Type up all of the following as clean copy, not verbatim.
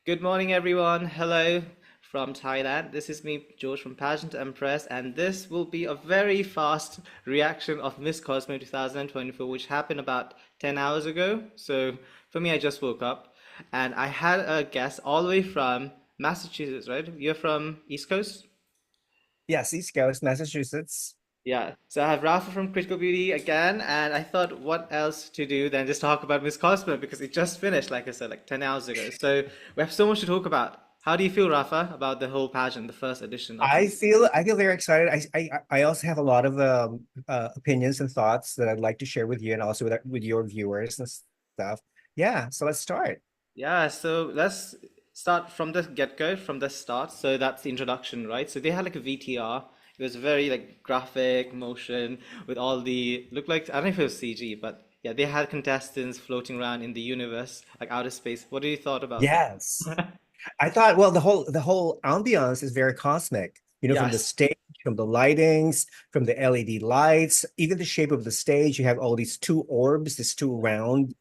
Good morning, everyone. Hello from Thailand. This is me, George from Pageant Empress, and this will be a very fast reaction of Miss Cosmo 2024, which happened about 10 hours ago. So for me, I just woke up and I had a guest all the way from Massachusetts, right? You're from East Coast? Yes, East Coast, Massachusetts. Yeah. So I have Rafa from Critical Beauty again, and I thought what else to do than just talk about Miss Cosmo because it just finished, like I said, like 10 hours ago. So we have so much to talk about. How do you feel, Rafa, about the whole pageant, the first edition of I feel very excited. I also have a lot of opinions and thoughts that I'd like to share with you and also with your viewers and stuff. Yeah, so let's start. Yeah, so let's start from the get-go, from the start. So that's the introduction, right? So they had like a VTR. It was very like graphic motion with all the looked like I don't know if it was CG, but yeah, they had contestants floating around in the universe, like outer space. What do you thought about Yes. that? I thought, well, the whole ambiance is very cosmic, from the Yes. stage, from the lightings, from the LED lights, even the shape of the stage. You have all these two orbs, these two round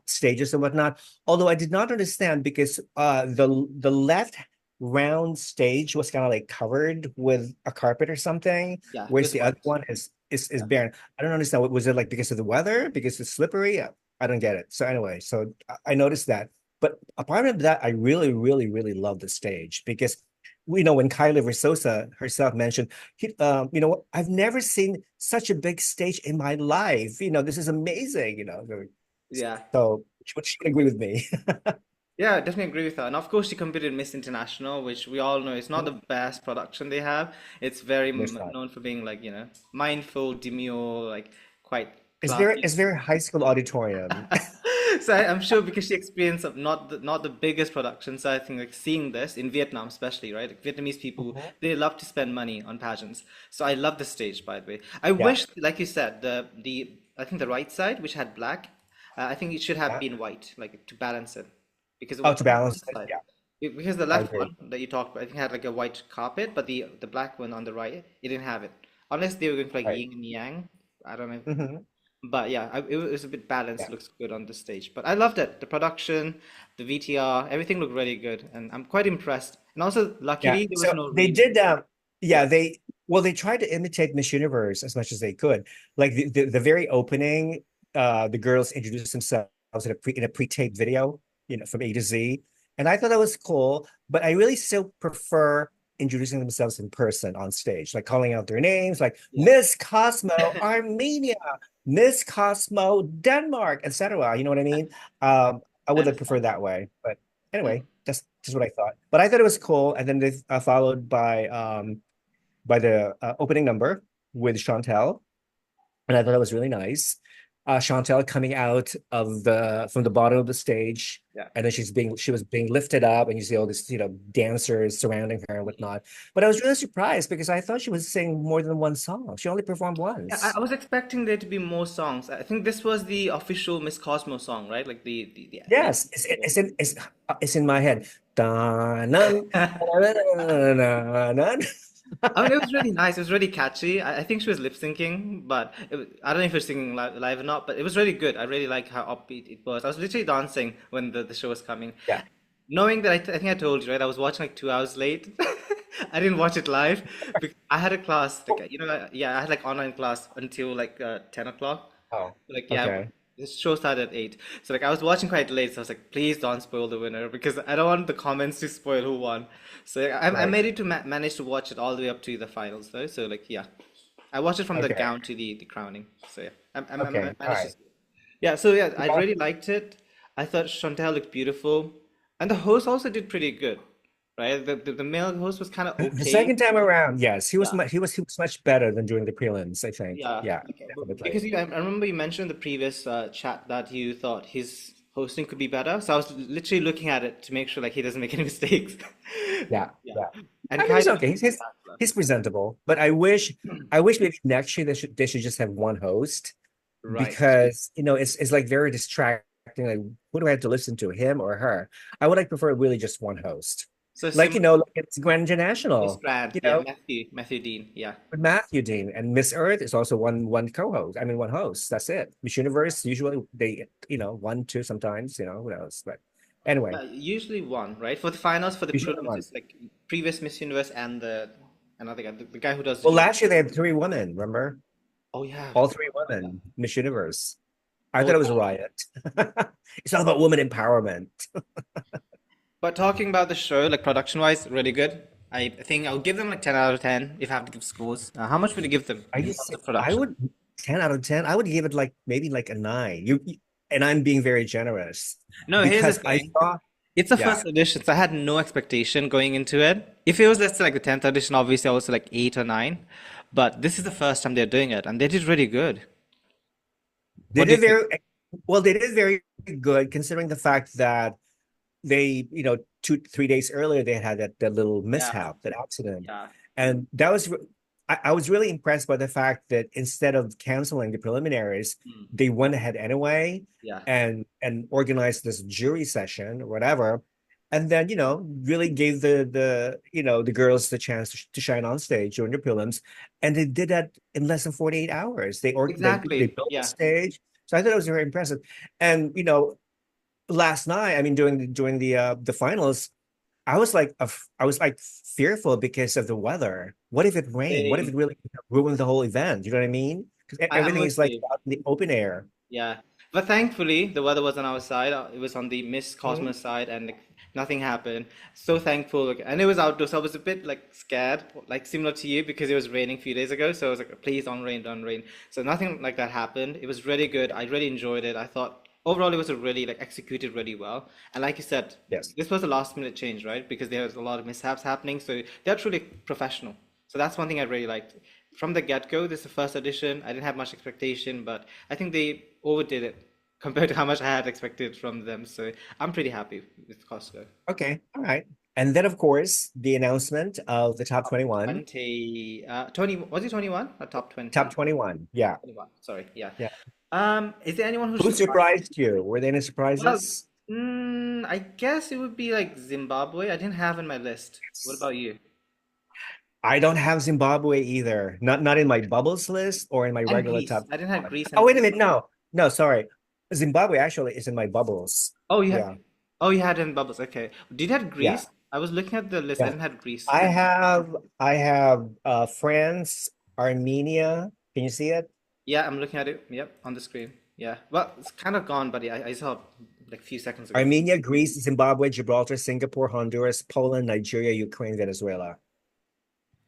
stages and whatnot. Although I did not understand because the left round stage was kind of like covered with a carpet or something, Yeah, it whereas was the other white. one is Yeah. barren. I don't understand. What was it like because of the weather? Because it's slippery? I don't get it. So anyway, so I noticed that. But apart from that, I really, really, really love the stage because when Kylie Versosa herself mentioned, I've never seen such a big stage in my life. This is amazing. Yeah. So she would agree with me. Yeah, I definitely agree with that. And of course, she competed in Miss International, which we all know is not the best production they have. It's very There's not. known for being like, mindful, demure, like quite It's very, classy. it's very high school auditorium. So I'm sure because she experienced of not the biggest production, so I think like seeing this in Vietnam especially, right? Like Vietnamese people, Mhm. they love to spend money on pageants. So I love the stage, by the way. I Yeah, wish, like you said, the I think the right side, which had black, I think it should have yeah. been white, like to balance it, because it Oh, was to on one balance it. side. Yeah, Because the I left agree. one that you talked about, I think had like a white carpet, but the black one on the right, it didn't have it. Unless they were going for like Right. yin and yang, I don't know. Hmm. But yeah, it was a bit Yeah. balanced, looks good on the stage. But I loved it. The production, the VTR, everything looked really good, and I'm quite impressed. And also, Yeah. luckily, there was So no they rain. did yeah, Yeah, they tried to imitate Miss Universe as much as they could. Like the very opening, the girls introduced themselves in a pre-taped video, from A to Z. And I thought that was cool, but I really still prefer introducing themselves in person on stage, like calling out their names, like yeah. Miss Cosmo, Armenia, Miss Cosmo, Denmark, etc. You know what I mean? I I would have preferred understand. that way. But Mm. anyway, that's just what I thought. But I thought it was cool, and then they followed by the opening number with Chantel, and I thought it was really nice. Chantel coming out of the from the bottom of the stage, Yeah. and then she was being lifted up, and you see all these dancers surrounding her and whatnot. But I was really surprised because I thought she was singing more than one song. She only performed Yeah, I once. was expecting there to be more songs. I think this was the official Miss Cosmo song, right? Like the Yes, it's in my head. Da-nun, da-nun. I mean, it was really nice. It was really catchy. I think she was lip syncing, but I don't know if she was singing live or not. But it was really good. I really like how upbeat it was. I was literally dancing when the show was coming, Yeah. knowing that I think I told you, right? I was watching like 2 hours late. I didn't watch it live because I had a class, like yeah, I had like online class until like 10 o'clock. Oh, Like yeah, okay. this show started at 8. So like I was watching quite late, so I was like, please don't spoil the winner because I don't want the comments to spoil who won. So yeah, I Right. made it to manage to watch it all the way up to the finals though. So like yeah, I watched it from the Okay. gown to the crowning. So yeah, I Okay. All managed to. right. Yeah, so yeah, I Yeah. really liked it. I thought Chantal looked beautiful, and the host also did pretty good, right? The male host was kind of The okay. second time around, yes, Yeah. he was much better than during the prelims, I think. Yeah, Yeah, okay. definitely. Because I remember you mentioned in the previous chat that you thought his hosting could be better. So I was literally looking at it to make sure like he doesn't make any mistakes. Yeah, Yeah, yeah. and I mean, Kai he's did a okay. good bachelor. He's presentable, but I wish maybe next year they should just have one host Right. because it's like very distracting. Like, who do I have to listen to, him or her? I would like prefer really just one host, So like similar like it's Grand Miss International, Brand, yeah, Matthew Dean, yeah. with Matthew Dean and Miss Earth is also one co-host. I mean, one host. That's it. Miss Universe usually they one two sometimes. Who knows, but. Anyway, Usually one, right? For the finals, for the you should have prelims, won. it's like previous Miss Universe and the another guy, the guy who does the Well, jewelry. last year they had three women, remember? Oh yeah, I All forgot three about that. women, Miss Universe. I Oh, thought it was a riot. It's all about women empowerment. but talking about the show, like production-wise, really good. I think I'll give them like 10 out of 10 if I have to give scores. How much would you give them I in just terms of I production? would 10 out of 10. I would give it like maybe like a nine. And I'm being very generous No, here's the because I thing. saw, It's a yeah, first edition, so I had no expectation going into it. If it was, let's say, like the 10th edition, obviously I was like 8 or 9. But this is the first time they're doing it, and they did really good. they What do you did think? very well, they did very good considering the fact that they, 2, 3 days earlier, they had that little Yeah, mishap, that accident. yeah, And I was really impressed by the fact that instead of canceling the preliminaries, mm, they went ahead anyway yeah, and organized this jury session or whatever. And then, really gave the girls the chance to shine on stage during the prelims. And they did that in less than 48 hours. They exactly. built the Yeah, stage. So I thought it was very impressive. And, last night, I mean, during the finals, I was like fearful because of the weather. What if it rained? What if same. it really ruined the whole event? You know what I mean? Because I'm everything with is like you. out in the open air. Yeah, but thankfully the weather was on our side. It was on the Miss Mhm. Cosmos side, and like, nothing happened. So thankful. Like, and it was outdoors, so I was a bit like scared, like similar to you, because it was raining a few days ago. So I was like, please don't rain, don't rain. So nothing like that happened. It was really good. I really enjoyed it. I thought overall it was a really like executed really well. And like you said, Yes. this was a last minute change, right? Because there was a lot of mishaps happening. So they're truly professional. So that's one thing I really liked. From the get-go, this is the first edition. I didn't have much expectation, but I think they overdid it compared to how much I had expected from them. So I'm pretty happy with Costco. Okay. All right. And then, of course, the announcement of the top Top 21. 20, 20, was it 21 or top Top 20? 21. Yeah. 21, sorry, yeah. Yeah. Is there anyone who Who surprised? surprised you? Were there any Well, surprises? I guess it would be like Zimbabwe. I didn't have in my list. What about you? I don't have Zimbabwe either. Not in my bubbles list or in my And regular Greece. top I didn't have 21. Greece Oh, and wait a minute. No. No, sorry. Zimbabwe actually is in my bubbles. oh, you had Yeah. oh you had in bubbles. Okay. Did you have Yeah. Greece? I was looking at the list. I Yeah. didn't have Greece. I have France, Armenia. Can you see it? Yeah, I'm looking at it. Yep, on the screen. Yeah. Well, it's kind of gone, buddy. I saw like a few seconds ago. Armenia, Greece, Zimbabwe, Gibraltar, Singapore, Honduras, Poland, Nigeria, Ukraine, Venezuela.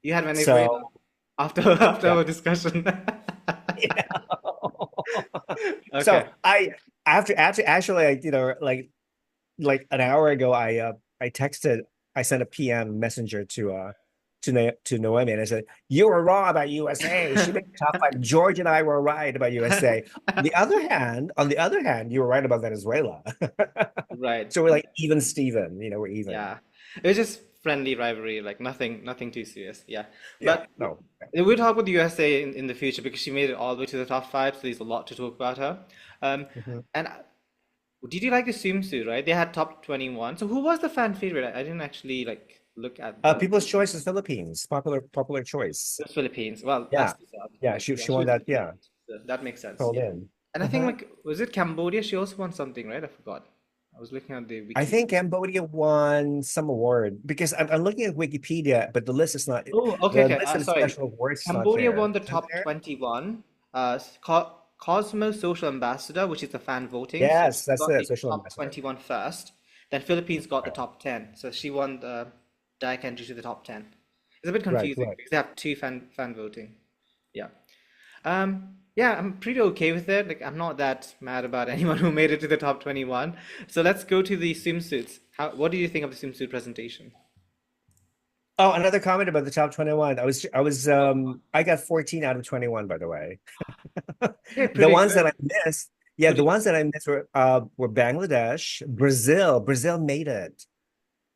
You had Venezuela So after after yeah. our discussion. Yeah. Okay. So after actually, like an hour ago, I texted, I sent a PM messenger to Noemi, and I said, "You were wrong about USA. She made the top five. George and I were right about USA. On the other hand, you were right about Venezuela. Right. So we're like even Steven, we're even. Yeah. It was just friendly rivalry, like nothing too serious. Yeah. Yeah, But no. we'll talk about the USA in the future because she made it all the way to the top five, so there's a lot to talk about her. Mhm. And did you like the swimsuit, right? They had top 21. So who was the fan favorite? I didn't actually like look at the People's Choice is Philippines, popular choice. the Philippines. Well, that's Yeah, deserved. yeah, Like, she yeah, she won was in that. the Yeah, Philippines. So that makes sense. called Yeah. in. And I think Uh-huh. like was it Cambodia? She also won something, right? I forgot. I was looking at the I wiki. think Cambodia won some award because I'm looking at Wikipedia, but the list is not, Oh, okay, the okay. list of the Sorry. special awards is not Cambodia there. won the Is it top there? 21. Cosmo Social Ambassador, which is the fan voting. So Yes, she that's got it. the Social top ambassador. 21 first. Then Philippines got the Right, top 10. So she won the direct entry to the top 10. It's a bit right, confusing right. because they have two fan voting. Yeah. Yeah, I'm pretty okay with it. Like, I'm not that mad about anyone who made it to the top 21. So let's go to the swimsuits. What do you think of the swimsuit presentation? Oh, another comment about the top 21. I got 14 out of 21, by the way. Okay, The pretty ones good. that I missed, yeah, What do the you, ones that I missed were Bangladesh, Brazil. Brazil made it.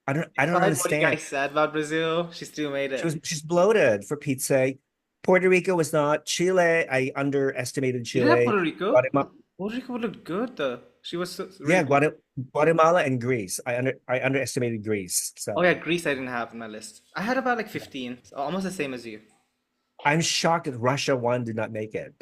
I don't despite what you understand. guys said about Brazil, she still made it. She's bloated for Pete's sake. Puerto Rico was not. Chile, I underestimated You didn't have Chile. Puerto Rico? Guatemala, Puerto Rico looked good though. She was really yeah, good. Guatemala and Greece. I underestimated Greece. Oh yeah, So Greece I didn't have in my list. I had about like 15, so almost the same as you. I'm shocked that Russia one did not make it.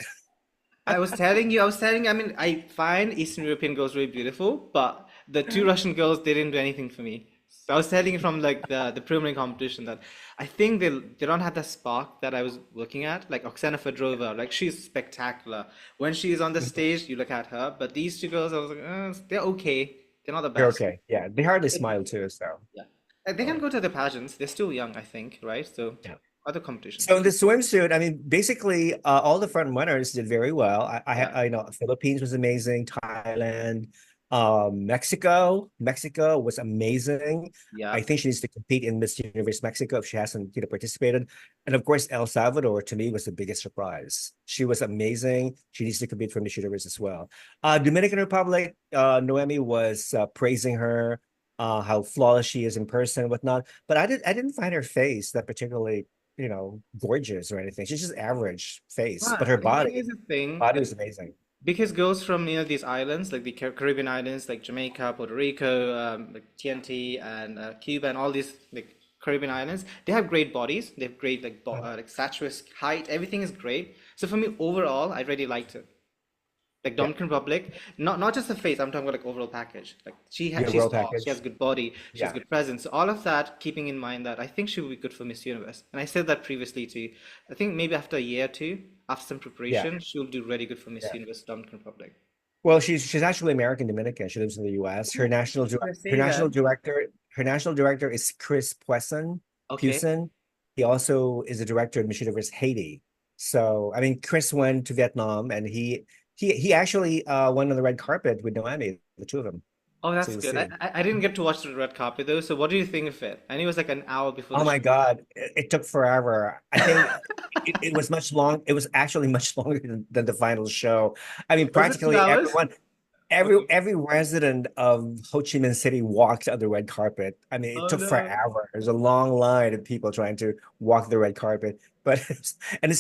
I was telling you, I mean, I find Eastern European girls really beautiful, but The two Russian girls, they didn't do anything for me. So I was telling you from like the preliminary competition that I think they don't have the spark that I was looking at. Like Oksana Fedorova, like she's spectacular. When she's on the stage, you look at her. But these two girls, I was like, they're okay. They're not the They're best. okay. Yeah, they hardly smile too. So, Yeah. They can so go to the pageants. They're still young, I think, right? So yeah. other So competitions. in the swimsuit, I mean, basically, all the front runners did very well. Yeah. I know Philippines was amazing, Thailand, Mexico was amazing. Yeah. I think she needs to compete in Miss Universe Mexico if she hasn't, participated. And of course, El Salvador to me was the biggest surprise. She was amazing. She needs to compete for Miss Universe as well. Dominican Republic, Noemi was praising her, how flawless she is in person and whatnot. But I didn't find her face that particularly gorgeous or anything. She's just average face, but her Here's the thing. body Like, was amazing. because girls from these islands, like the Caribbean islands, like Jamaica, Puerto Rico, like TNT and Cuba, and all these like Caribbean islands, they have great bodies. They have great like like statuesque height. Everything is great. So for me, overall, I really liked it. Like Yeah, Dominican Republic, not just the face. I'm talking about like overall package. Like the she's overall tall. She has package. good body. She has Yeah, good presence. So all of that, keeping in mind that I think she will be good for Miss Universe. And I said that previously too. I think maybe after a year or two, after some yeah, preparation, she'll do really good for Miss yeah. Universe Dominican Republic. Well, she's actually American Dominican. She lives in the U.S. I say that. Her national director is Chris Okay. Pusin. He also is the director of Miss Universe Haiti. So I mean, Chris went to Vietnam and he actually went on the red carpet with Noemi, the two of them. Oh, So that's you'll good. see. I didn't get to watch the red carpet though. So what do you think of it? I knew it was like an hour before Oh the my show. God, it took forever. I think it was much long. It was actually much longer than the final show. I mean, Was it two practically hours? everyone, Okay. every resident of Ho Chi Minh City walked on the red carpet. I mean, it Oh took no. forever. There's a long line of people trying to walk the red carpet. But and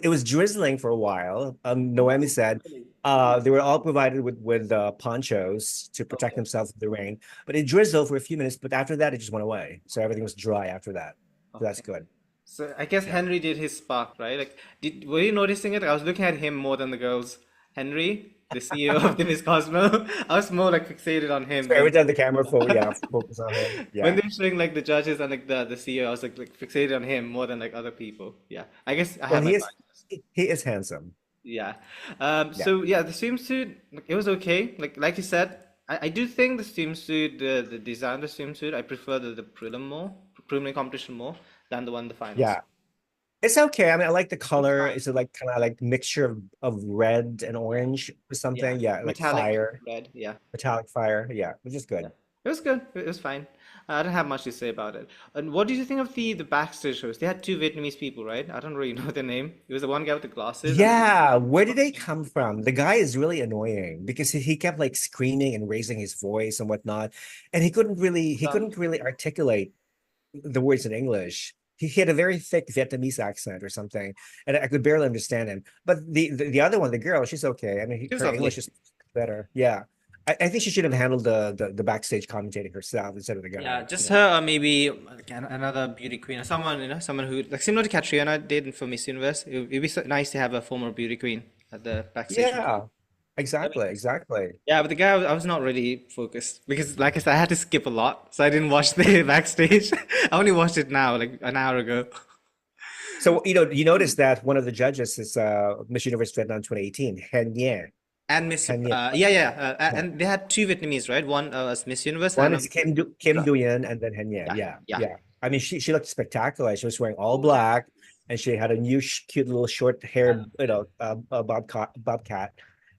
it was drizzling for a while. Noemi Oh, said really? they were all provided with ponchos to protect Okay. themselves from the rain. But it drizzled for a few minutes, but after that, it just went away. So everything was dry after that. So that's Okay. good. So I guess Yeah. Henry did his spark, right? Like, were you noticing it? I was looking at him more than the girls. Henry, the CEO of the Miss Cosmo, I was more like fixated on him So than every time the camera focus on him. when Yeah. they were showing like the judges and like the CEO. I was like fixated on him more than like other people. Yeah, I guess I Well, have my bias. he is handsome. Yeah. Yeah. So yeah, the swimsuit, like, it was okay. Like you said, I do think the swimsuit, the design of the swimsuit, I prefer the preliminary competition more than the one in the finals. Yeah. It's okay. I mean, I like the It's color. fine. It's like kind of like mixture of red and Yeah. orange or Yeah. something. Yeah, like Metallic fire, red. Yeah. metallic fire. Yeah, which is Yeah. good. It was good. It was fine. I don't have much to say about it. And what did you think of the backstage shows? They had two Vietnamese people, right? I don't really know their name. It was the one guy with the glasses and Yeah, where did they come from? The guy is really annoying because he kept like screaming and raising his voice and whatnot, and he the couldn't really articulate the words in English. He had a very thick Vietnamese accent or something, and I could barely understand him. But the other one, the girl, she's okay. I mean, She was her English lovely. is better. Yeah, I think she should have handled the backstage commentating herself instead of the Yeah, guy. just her or maybe like another beauty queen or someone, someone who like similar to Katrina did for Miss Universe. It'd be so nice to have a former beauty queen at the backstage. Yeah, exactly, exactly. Yeah, but the guy I was not really focused because, like I said, I had to skip a lot, so I didn't watch the backstage. I only watched it now, like an hour ago. So you notice that one of the judges is Miss Universe Vietnam 2018, Hen Yen. And Miss, Hen Yen. Yeah. and they had two Vietnamese, right? One was Miss Universe One and is Kim Dra. Duyen and then Hen Yen. Yeah, Yeah, yeah. yeah. I mean, she looked spectacular. She was wearing all Oh yeah. black, and she had a new cute little short I hair, love it. bobcat,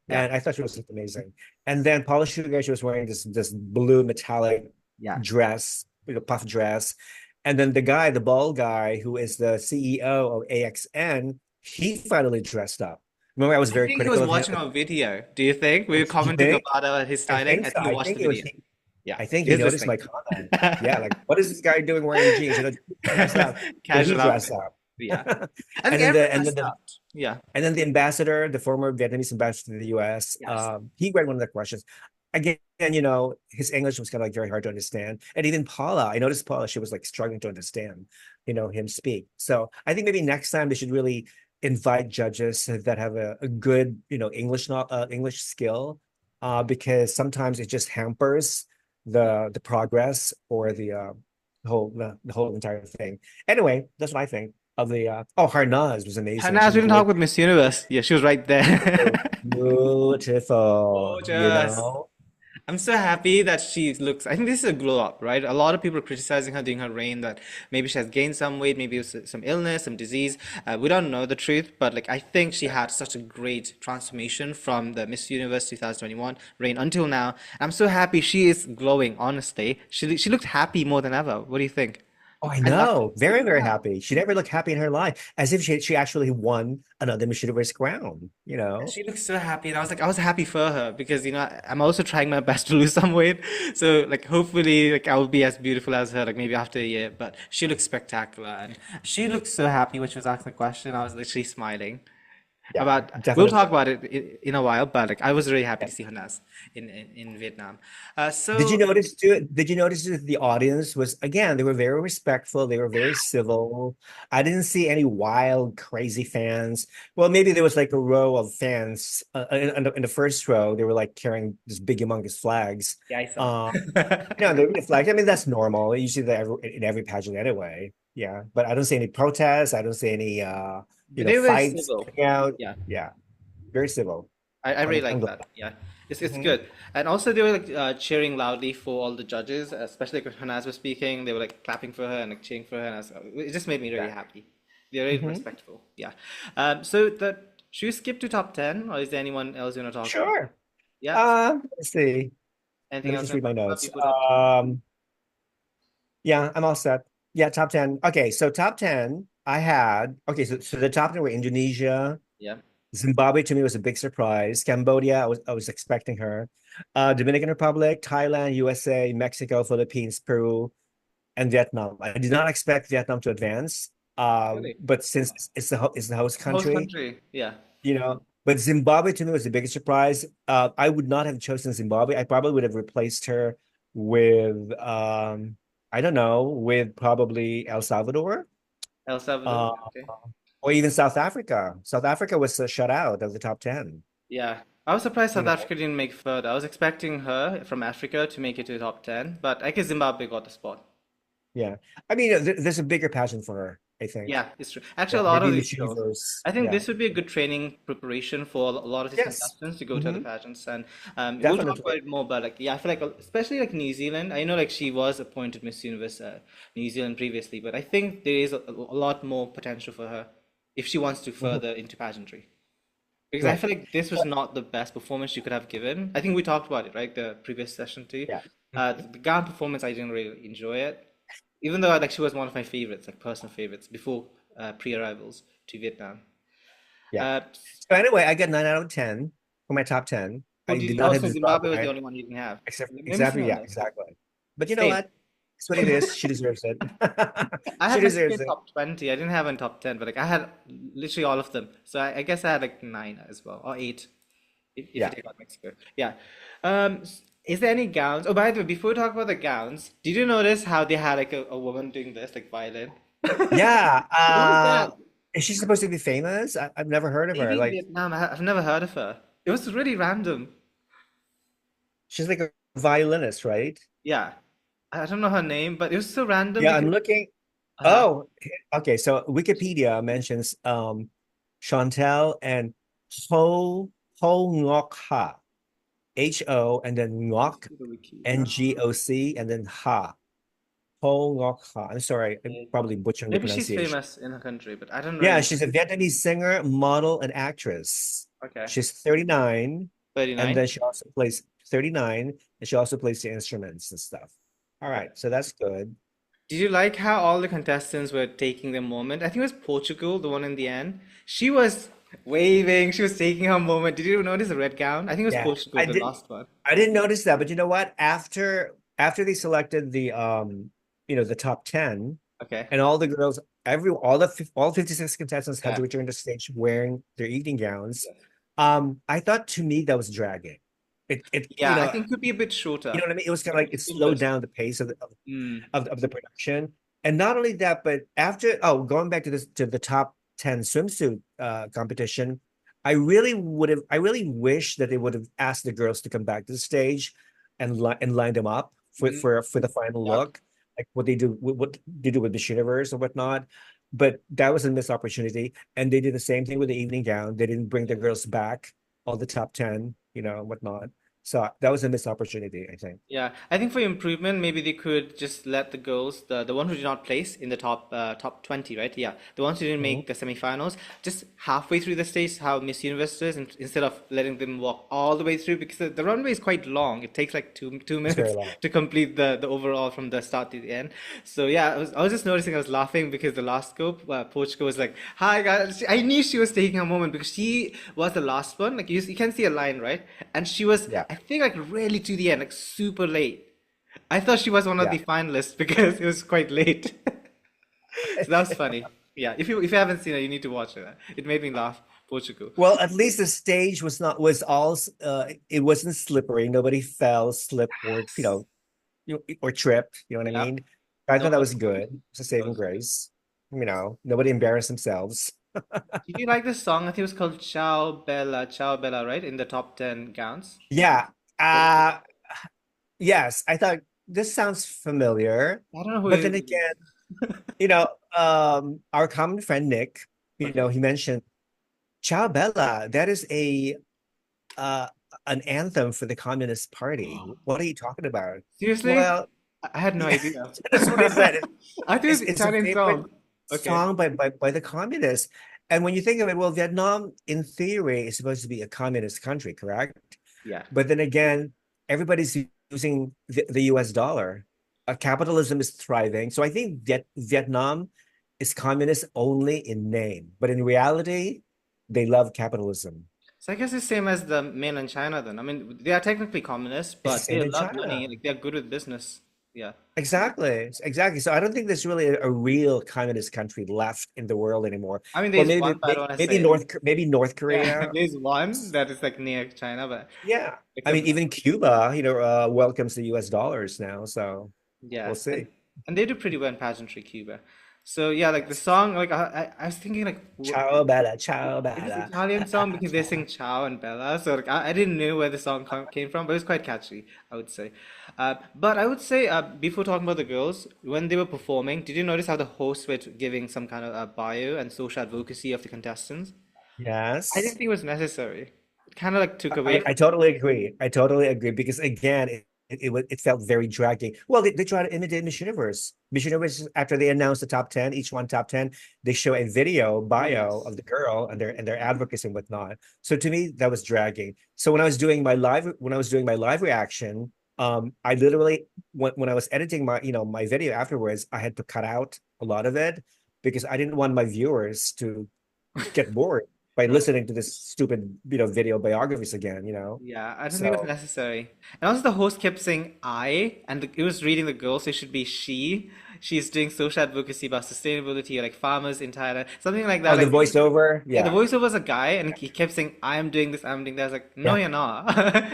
Yeah, and I thought she was amazing. And then Paula Sugar, she was wearing this blue metallic yeah. dress, puff dress, and then the guy, the bald guy, who is the CEO of AXN, he finally dressed up. Remember, I was I very think he was critical of him. watching our video. Do you think? We were You commenting think? about his I styling. think I so. think he watched the video. Yeah, I think he he's noticed listening. my comment. Yeah, like what is this guy doing wearing jeans? Dress up. So he Casual dressed outfit. up. Yeah. I think And then everyone the dressed up. Yeah. the ambassador, the former Vietnamese ambassador to the US, Yes. he read one of the questions. Again, his English was kind of like very hard to understand. And even Paula, I noticed Paula, she was like struggling to understand, him speak. So I think maybe next time they should really invite judges that have a good, English skill, because sometimes it just hampers the progress or the whole entire thing. Anyway, that's what I think of the oh, Harnaz was amazing. Hannah, She's we didn't talk gorgeous. with Miss Universe. Yeah, she was right there. Beautiful, you Gorgeous. know. I'm so happy that she looks. I think this is a glow up, right? A lot of people are criticizing her during her reign that maybe she has gained some weight, maybe it's some illness, some disease. We don't know the truth, but like I think she had such a great transformation from the Miss Universe 2021 reign until now. I'm so happy she is glowing. Honestly, she looked happy more than ever. What do you think? Oh, I I loved know. it. Very, very Yeah. happy. She never looked happy in her life, as if she actually won another Miss Universe crown, you know? She looks so happy, and I was like, I was happy for her because I'm also trying my best to lose some weight. So like, hopefully, like I will be as beautiful as her, like maybe after a year. But she looks spectacular, and she looked so happy when she was asked the question. I was literally smiling. Yeah, About we'll definitely. talk about it in a while, but like I was really happy Yeah. to see her Nas in Vietnam. Did you So notice too? Did you notice that the audience was again, they were very respectful, they were very civil. I didn't see any wild, crazy fans. Well, maybe there was like a row of fans in the first row. They were like carrying this big humongous flags. yeah, I saw. Uh, they were flags. I mean, that's normal. Usually in every pageant anyway. Yeah. But I don't see any protests. I don't see any But they were fights civil. coming out. Yeah. Yeah. Very civil. I really I'm like glad. that. Yeah, it's Mhm. good. And also they were like cheering loudly for all the judges, especially like, when Hanaz was speaking. They were like clapping for her and like cheering for her, and it just made me really Yeah. happy. They're really Hmm. respectful. Yeah. So the should we skip to top 10, or is there anyone else you want to talk about? Sure. Yeah. Let's see. Anything Let me else just you want read to my talk about notes. before top 10? Yeah, I'm all set. Yeah, top 10. Okay, so top 10, I had, okay, so the top 10 were Indonesia. Yeah. Zimbabwe to me was a big surprise. Cambodia, I was expecting her. Dominican Republic, Thailand, USA, Mexico, Philippines, Peru, and Vietnam. I did not expect Vietnam to advance. Really? But since it's the host The host country, country. Yeah. but Zimbabwe to me was the biggest surprise. I would not have chosen Zimbabwe. I probably would have replaced her with I don't know, with probably El Salvador, El Salvador. uh, Okay. or even South Africa. South Africa was shut out of the top 10. Yeah. I was surprised You South know, Africa didn't make further. I was expecting her from Africa to make it to the top 10, but I guess Zimbabwe got the spot. yeah. I mean, there's a bigger passion for her, I think. Yeah, it's true. Actually, Yeah, a lot maybe of these Miss shows, Universe. I think Yeah. this would be a good training preparation for a lot of these Yes. contestants to go to other Hmm. pageants. And we'll talk about Definitely. it more, but like, yeah, I feel like, especially like New Zealand, I know like she was appointed Miss Universe New Zealand previously, but I think there is a lot more potential for her if she wants to Mhm. further into pageantry. Because I Right. feel like this was not the best performance she could have given. I think we talked about it, right? The previous session too. Yeah. The gown performance, I didn't really enjoy it. Even though like she was one of my favorites, like personal favorites, before pre-arrivals to Vietnam. Yeah. Uh, So anyway, I got 9 out of 10 for my top 10. who I did did you, not oh, have so Zimbabwe was the Zimbabwe, only one you didn't have. except Let me see exactly, my yeah, list. exactly. But you know Same. what? It's what it is. She deserves it. I She had Mexico deserves in it. top 20. I didn't have in top 10, but like I had literally all of them. So I guess I had like nine as well, or eight if you Yeah. take out Mexico. Yeah. Is there any gowns? Oh, by the way, before we talk about the gowns, did you notice how they had like a woman doing this, like violin? Yeah. What was that? Is she supposed to be famous? I've never heard of her. Maybe Like, Vietnam. I've never heard of her. It was really random. she's like a violinist, right? Yeah. I don't know her name, but it was so random Yeah, because I'm looking. uh, Oh, okay. So Wikipedia mentions Chantel and Ho Ngoc Ha. Ho and then let me Ngoc, see the wiki. Ngoc, and then Ha. Ho Ngoc Ha. I'm sorry, I'm probably butchering the Maybe she's pronunciation. famous in her country, but I don't really Yeah, know. she's a Vietnamese singer, model, and actress. Okay. She's 39, and 39. then she also plays 39, and she also plays the instruments and stuff. All right, so that's good. Did you like how all the contestants were taking their moment? I think it was Portugal, the one in the end. She was waving, she was taking her moment. Did you notice the red gown? I think it was Yeah, Portugal, the last one. I didn't notice that, but you know what? After they selected the top 10, Okay. and all the girls, all 56 contestants had Yeah. to return to stage wearing their evening gowns. Yes. I thought to me that was dragging. It Yeah, I think it could be a bit shorter. what I mean? It was kind of like It's it too slowed loose. down the pace of Mm. the production. And not only that, but going back to the top 10 swimsuit competition, I really wish that they would have asked the girls to come back to the stage and line them up Mhm. for the final Yep. look, like what they do with Miss Universe or whatnot. But that was a missed opportunity. And they did the same thing with the evening gown. They didn't bring the girls back, all the top 10, whatnot. So that was a missed opportunity, I think. Yeah, I think for improvement, maybe they could just let the girls, the ones who did not place in the top 20, right? Yeah, the ones who didn't Mhm. make the semifinals, just halfway through the stage, how Miss Universe does, instead of letting them walk all the way through, because the runway is quite long. It takes like two It's very minutes long. to complete the overall from the start to the end. So yeah, I was just noticing I was laughing because the last scope, Portugal was like, "Hi guys," I knew she was taking her moment because she was the last one. Like you can see a line, right? And she was, Yeah, I think, like really to the end, like super late. I thought she was one of yeah. the finalists because it was quite late. So that was funny. Yeah, if you haven't seen it, you need to watch it. It made me laugh. Portugal. Well, at least the stage was all it wasn't slippery. Nobody fell, slipped, or Yes. or tripped. You know what I Yep. mean? I No, thought that was good. It's a that saving was good. grace. Nobody embarrassed themselves. Did you like this song? I think it was called Ciao Bella, right? In the top 10 gowns. Yeah. What do you think? Uh yes, I thought this sounds familiar. I don't know who But it then again, is. our common friend Nick, Okay. he mentioned Ciao Bella. That is a uh an anthem for the Communist Party. What are you talking about? Seriously? Well, I had no yeah, idea. that's what he said. I think it was It's a Italian favorite song. Okay. song by the communists. And when you think of it, well, Vietnam, in theory, is supposed to be a communist country, correct? Yeah. But then again, everybody's using the US dollar. Capitalism is thriving. So I think Vietnam is communist only in name, but in reality, they love capitalism. So I guess it's same as the mainland China then. I mean, they are technically communists, It's the but they same in love money. China. Like they're good with business. Yeah. Exactly. Exactly. So I don't think there's really a real communist country left in the world anymore. I mean, Well, there's one, but I don't want to maybe say it. North Yeah, Korea. there's one that is like near China, but Yeah. I except mean, for that, even Cuba, welcomes the US dollars now. So yeah, we'll see. and they do pretty well in pageantry, Cuba. So yeah, like the Yes. song, like I was thinking like, Ciao, Bella. Ciao, is this Bella. Italian song because they sing Ciao and Bella? So like I didn't know where the song came from, but it was quite catchy, I would say. But I would say before talking about the girls, when they were performing, did you notice how the hosts were giving some kind of bio and social advocacy of the contestants? I didn't Yes. think it was necessary. It kind of like took away I from. totally agree. I totally agree because again, it felt very dragging. Well, they try to imitate Miss Universe. Miss Universe, after they announce the top 10, each one top 10, they show a video bio Yes. of the girl and their advocacy and whatnot. So to me, that was dragging. So when I was doing my live reaction, I literally when I was editing my video afterwards, I had to cut out a lot of it because I didn't want my viewers to get bored by listening to this stupid, video biographies again. Yeah, I don't think it was So necessary. And also, the host kept saying "I," and it was reading the girl, so it should be "she." She's doing social advocacy about sustainability, or like farmers in Thailand, something like that. the Like, voiceover, yeah, the yeah, voiceover was a guy, and he kept saying, "I'm doing this, I'm doing that." I was like, "No, yeah. you're not.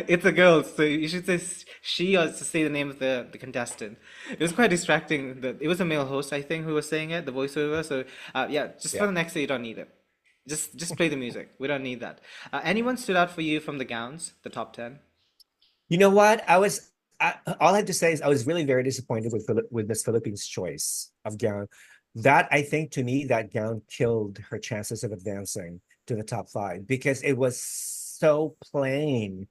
It's a girl, so you should say she or to say the name of the contestant." It was quite distracting. It was a male host, I think, who was saying it, the voiceover. So, yeah, just for Yeah. the next day, you don't need it. Just play the music. We don't need that. Anyone stood out for you from the gowns, the top 10? You know what? All I have to say is I was really very disappointed with Miss Philippines' choice of gown. That I think to me that gown killed her chances of advancing to the top five because it was so plain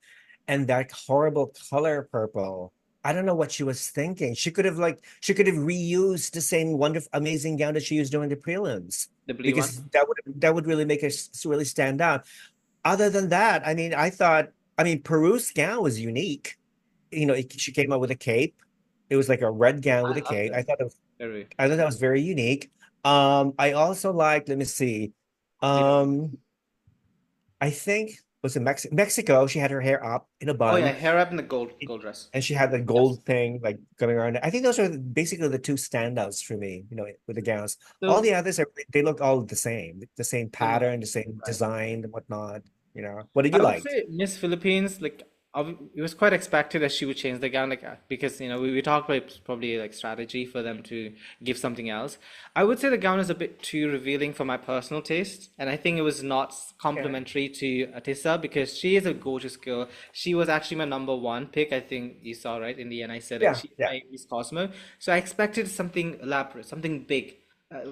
and that horrible color purple. I don't know what she was thinking. She could have reused the same wonderful amazing gown that she used during the prelims The blue one? because that would really make her really stand out. Other than that, Peru's gown was unique. She came out with a cape. It was like a red gown with I a loved cape. it. Very. I thought that was very unique. I also liked, let me see. You know. Um, I think was in Mexico. She had her hair up in a Oh yeah, bun, hair up in the gold dress. and she had the Yes. gold thing like going around. I think those are basically the two standouts for me. With the gowns. All So the others they look all the same similar. pattern, the same Right. design and whatnot. What did you I would like? say Miss Philippines, like it was quite expected that she would change the gown, like because we talked about it's probably like strategy for them to give something else. I would say the gown is a bit too revealing for my personal taste, and I think it was not Okay. complimentary to Atissa because she is a gorgeous girl. She was actually my number one pick. I think you saw right in the end. I said like Yeah, she's yeah. my Miss Cosmo, so I expected something elaborate, something big.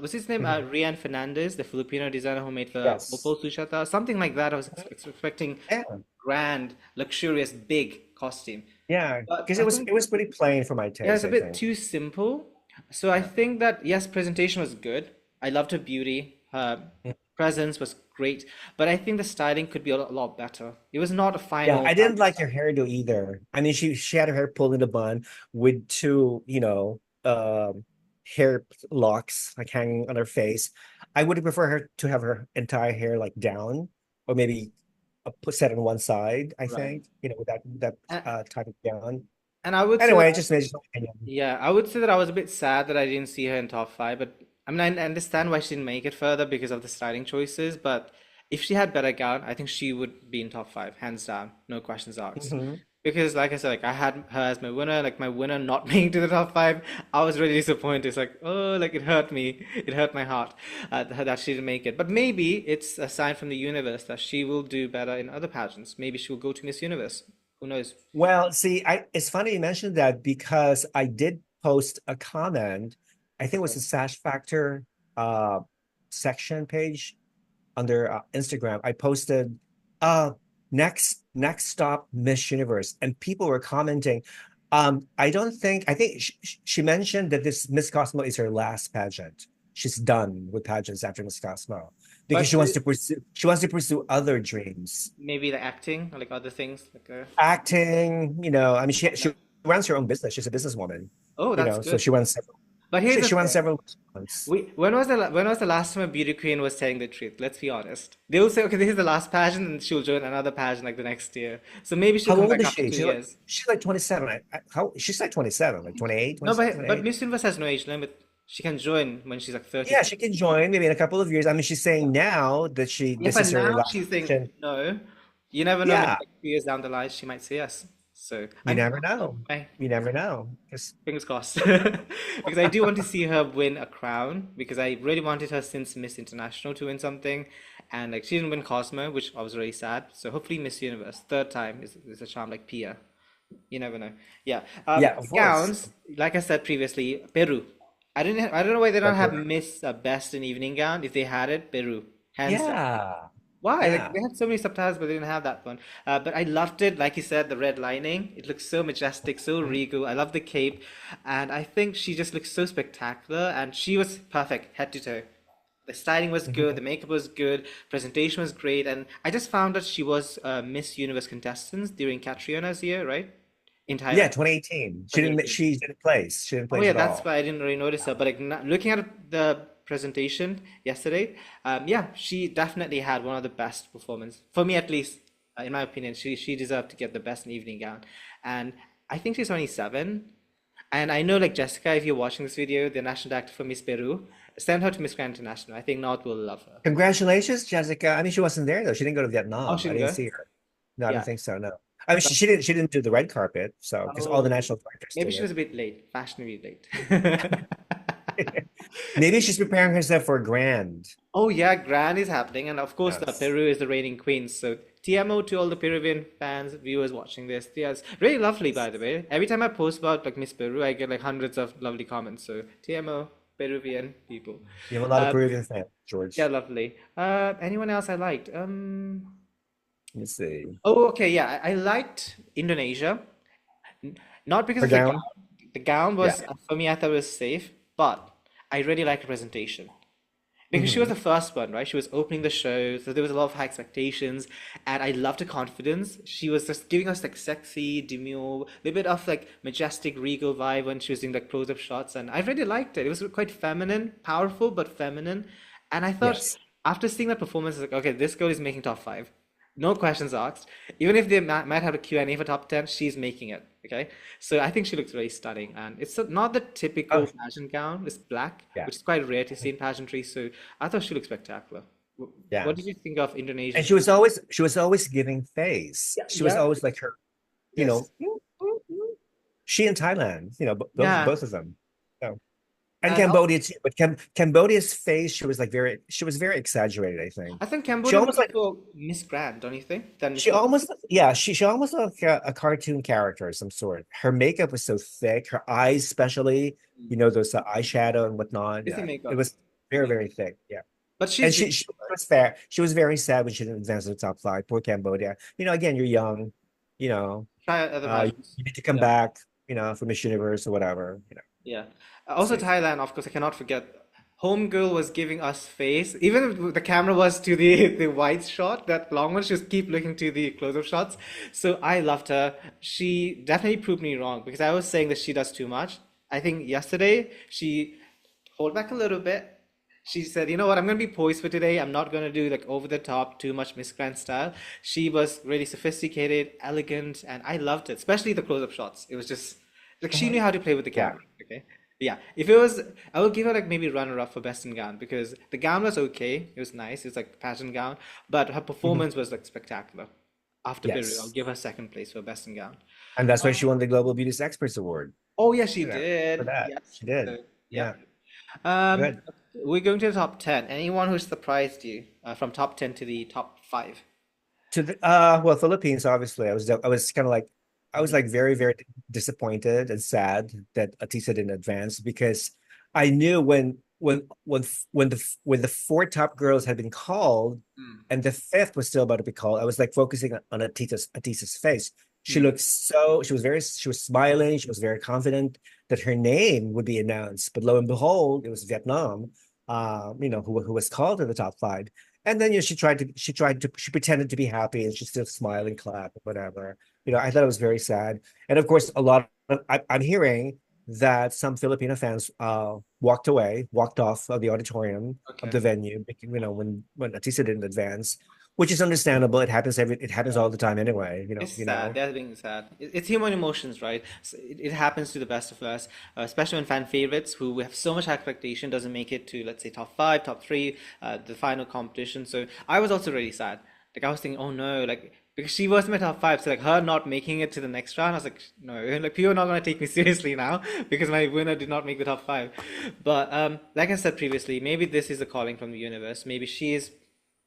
Was his name Mhm. Rian Fernandez, the Filipino designer who made the Yes. Opal Sushata? Something like that. I was expecting Yeah, grand, luxurious, big costume. yeah. But Because I it think, was pretty plain for my yeah, it's taste, a I bit think. too simple. So I Yeah. think that, yes, presentation was good. I loved her beauty. Her presence was great. But I think the styling could be a lot better. It was not a Yeah, final I didn't fashion like her style. hairdo either. I mean, she had her hair pulled in a bun with two, hair locks like hanging on her face. I would prefer her to have her entire hair like down, or maybe put set on one side. I Right. think, with that And, type of gown. and I would say that Anyway, just my opinion. yeah, I would say that I was a bit sad that I didn't see her in top five, but I mean, I understand why she didn't make it further because of the styling choices. But if she had better gown, I think she would be in top five, hands down, no questions asked. Mhm. Because, like I said, like I had her as my winner, like my winner not making it to the top five, I was really disappointed. It's like, oh, like it hurt me, it hurt my heart that she didn't make it. But maybe it's a sign from the universe that she will do better in other pageants. Maybe she will go to Miss Universe. Who knows? Well, see, it's funny you mentioned that because I did post a comment. I think it was the Sash Factor uh section page under Instagram. I posted uh next stop Miss Universe, and people were commenting. I think she mentioned that this Miss Cosmo is her last pageant. She's done with pageants after Miss Cosmo because But she wants to pursue other dreams. maybe the acting or like other things like Acting, I mean she runs her own business. She's a businesswoman, oh, that's so good. she runs several But here's she, the she runs thing. several restaurants. When was the last time a beauty queen was telling the truth? Let's be honest. They will say, okay, this is the last pageant, and she'll join another pageant like the next year. So maybe she'll How come old back is after she? two years. She's like 27. She's like 27, like 28, No, 27, but 28. Miss Universe has no age limit. She can join when she's like 30 Yeah, she something. can join maybe in a couple of years. I mean, she's saying now that Yeah, this but is her now last she's saying session. no. You never know. Maybe Yeah, like 2 years down the line, she might say yes. So you never know. I You never know. fingers crossed. Because I do want to see her win a crown because I really wanted her since Miss International to win something. And like she didn't win Cosmo, which I was really sad. So hopefully Miss Universe, third time is a charm like Pia. You never know. Yeah. Yeah, of course. Gowns, like I said previously, Peru. I don't know why they don't have Better. Miss Best in Evening Gown. If they had it, Peru. Hands down. Yeah, Why? Like yeah. they had so many subtitles, but they didn't have that one. But I loved it. Like you said, the red lining. It looks so majestic, so Mhm. regal. I love the cape, and I think she just looks so spectacular. And she was perfect, head to toe. The styling was good, the Mhm. makeup was good, presentation was great, and I just found that she was Miss Universe contestants during Catriona's year, right? In Yeah, Thailand, 2018. 2018. She didn't place. She didn't Oh place yeah, at that's all. why I didn't really notice her. But like looking at the presentation yesterday, yeah, she definitely had one of the best performance for me, at least, in my opinion. She deserved to get the best in evening gown, and I think she's 27. And I know, like Jessica, if you're watching this video, the national director for Miss Peru, send her to Miss Grand International. I think North will love her. Congratulations, Jessica. I mean, she wasn't there though. She didn't go to Oh, Vietnam. she I can didn't go. see her. No, I don't Yeah. think so. No. I mean, But, she didn't do the red carpet, so because all the oh, national directors maybe did she was it. a bit late, fashionably late. Maybe she's preparing herself for a grand. Oh yeah, Grand is happening, and of course, the Yes. Peru is the reigning queen. So TMO to all the Peruvian fans, viewers watching this. Yes, really lovely, by the way. Every time I post about like Miss Peru, I get like hundreds of lovely comments. So TMO, Peruvian people. You have a lot of Uh, Peruvian fans, yeah, George. lovely. Anyone else I liked? Let me see. Oh, okay, yeah, I liked Indonesia. Not because Her of the gown? gown. The gown Yeah. was for me, I thought it was safe, but I really liked the presentation. Because she was Hmm. the first one, right? She was opening the show, so there was a lot of high expectations, and I loved her confidence. She was just giving us like sexy, demure, a little bit of like majestic, regal vibe when she was doing like close-up shots, and I really liked it. It was quite feminine, powerful but feminine, and I thought Yes. after seeing that performance, I was like, okay, this girl is making top five. No questions asked. Even if they might have a Q&A for top 10, she's making it. Okay. So I think she looks very stunning. And it's not the Oh, typical pageant gown. It's black, yeah. which is quite rare to see in pageantry. So I thought she looked spectacular. Yeah. What did you think of And Indonesia's? she was always giving face. Yeah, She was yeah. always like her. you Yes. know, she in Thailand, Yeah. both of them. So, and And also, Cambodia too, but Cambodia's face, she was very exaggerated, I think. I think She Cambodia was almost like also Miss Grand, don't you think? Than Miss she World. almost yeah, she almost like a cartoon character of some sort. Her makeup was so thick, her eyes especially, those eyeshadow and whatnot. Busy Yeah, it makeup. was very, very thick. Yeah. But And she's really she good. was fair. She was very sad when she didn't advance to the top five. Poor Cambodia. Again, you're young, you know, Try other pageants. you need to come Yeah. back, for Miss Universe or whatever, Yeah. Let's Also see. Thailand, of course, I cannot forget. Homegirl was giving us face. Even if the camera was to the the wide shot, that long one, she was keep looking to the close-up shots. So I loved her. She definitely proved me wrong because I was saying that she does too much. I think yesterday she hold back a little bit. She said, "You know what? I'm gonna be poised for today. I'm not gonna do like over the top, too much Miss Grand style." She was really sophisticated, elegant, and I loved it, especially the close-up shots. It was just like she knew Mhm. how to play with the Yeah. camera. Okay, yeah. If it was, I would give her like maybe runner-up for best in gown because the gown was okay. It was nice. It was like pageant gown, but her Mhm. performance was like spectacular. After Biru, I'll Yes. give her second place for best in gown. And that's why she won the Global Beauty Experts Award. Oh yeah, she You know, for did. that. Yes. She did. So, Yeah. yep. Um, Good. we're going to the top 10. Anyone who surprised you from top 10 to the top 5? To the well, Philippines, obviously. I was kind of like I was Mhm. like very, very disappointed and sad that Atisa didn't advance because I knew when the four top girls had been called Mm. and the fifth was still about to be called, I was like focusing on Atisa's face. Mm. She was smiling, she was very confident that her name would be announced. But lo and behold, it was Vietnam, who was called to the top five. And then she pretended to be happy and she still smiled and clapped or whatever. I thought it was very sad. And of course, I'm hearing that some Filipino fans walked off of the auditorium of Okay. the venue, when Atisa didn't advance, which is understandable. It happens Yeah. all the time anyway. It's sad. They're being sad. It's human emotions, right? So it happens to the best of us, especially when fan favorites who we have so much expectation doesn't make it to, let's say, top five, top three, the final competition. So I was also really sad. Like I was thinking, oh no, like because she was in my top five, so like her not making it to the next round, I was like, no, like people are not gonna take me seriously now because my winner did not make the top five. But like I said previously, maybe this is a calling from the universe. Maybe she is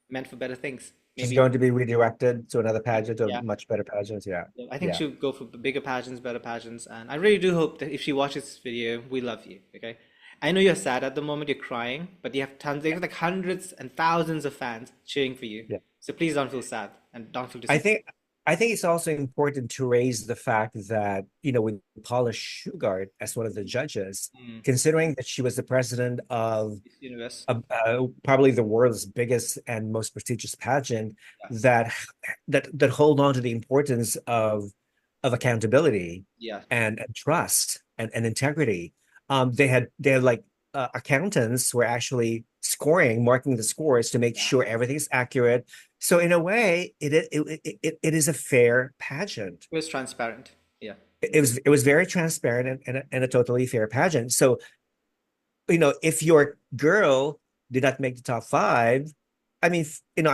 meant for better things. She's Maybe. going to be redirected to another pageant, to a Yeah. much better pageant. Yeah. Yeah, I think Yeah. she'll go for bigger pageants, better pageants, and I really do hope that if she watches this video, we love you, okay? I know you're sad at the moment, you're crying, but you have tons, there's like hundreds and thousands of fans cheering for you. Yeah. So please don't feel sad and don't feel I disappointed. think I think it's also important to raise the fact that, with Paula Shugart as one of the judges, Mm, considering that she was the president of this universe. probably the world's biggest and most prestigious pageant, Yeah. that hold on to the importance of accountability Yeah. and trust and integrity. They had like accountants were actually marking the scores to make Yeah. sure everything's accurate. So in a way, it is a fair pageant. It was transparent. Yeah. It was very transparent and a totally fair pageant. So, if your girl did not make the top five, I mean,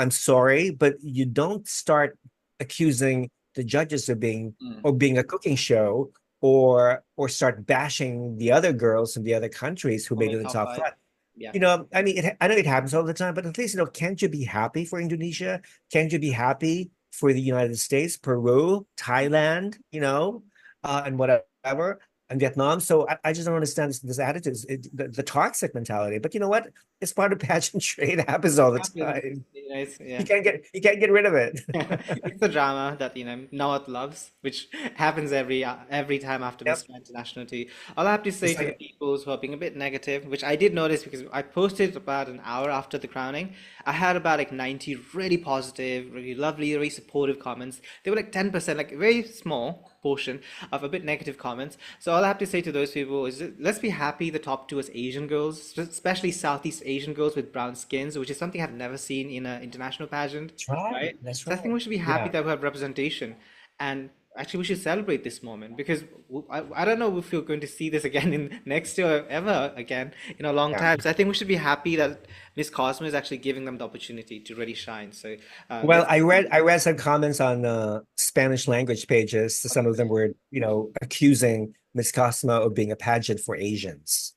I'm sorry, but you don't start accusing the judges of Mm. being a cooking show, or start bashing the other girls from the other countries who made Only it in the top top five. five. Yeah. I mean, I know it happens all the time, but at least, can't you be happy for Indonesia? Can't you be happy for the United States, Peru, Thailand, and whatever, and Vietnam? So I just don't understand this attitude, the toxic mentality. But you know what? It's part of pageantry. It happens all the Happens. time. Yeah. You can't get rid of it. It's the drama that North loves, which happens every time after Miss Yep. Grand Internationality. All I have to say It's to the like people who are being a bit negative, which I did notice because I posted about an hour after the crowning, I had about like 90 really positive, really lovely, very supportive comments. They were like 10%, like very small portion of a bit negative comments. So all I have to say to those people is let's be happy the top two as Asian girls, especially Southeast Asian girls with brown skins, which is something I've never seen in an international pageant, that's right. right? That's So I think right. we should be happy Yeah. that we have representation. And actually we should celebrate this moment because I don't know if we're going to see this again in next year or ever again in a long Yeah. time. So I think we should be happy that Miss Cosmo is actually giving them the opportunity to really shine. So Well, let's I read some comments on Spanish language pages. Some of them were, accusing Miss Cosmo of being a pageant for Asians.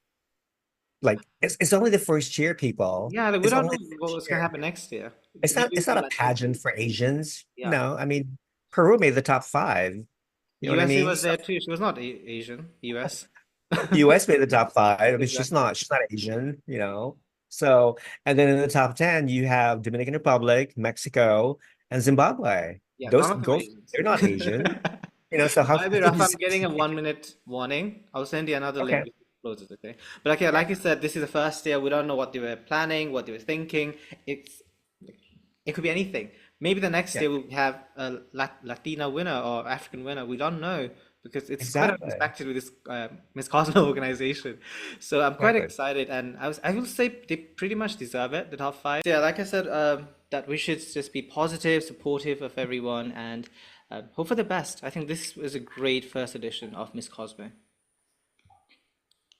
Like it's only the first year, people. yeah, like, we It's don't only know the what first was going to year. happen next year. It's not Maybe it's not a pageant for Asians. yeah. No, I mean Peru made the top five. You know what I USA mean? was So there too. She was not Asian. US. US made the top five. I mean, she's Exactly. not she's not Asian. So and then in the top 10, you have Dominican Republic, Mexico, and Zimbabwe. Yeah, Those none of them are those Asians. they're not Asian. So how By the way, can Rafa, you I'm say getting she's a 1 minute warning. I'll send you another link okay? before it closes, okay? But okay, Yeah. like you said, this is the first year. We don't know what they were planning, what they were thinking. It's it could be anything. Maybe the next Yeah, year we'll have a Latina winner or African winner. We don't know because it's quite exactly. unexpected with this Miss Cosmo organization. So I'm quite Exactly. excited, and I will say they pretty much deserve it, the top five. Yeah, like I said, that we should just be positive, supportive of everyone, and hope for the best. I think this was a great first edition of Miss Cosmo.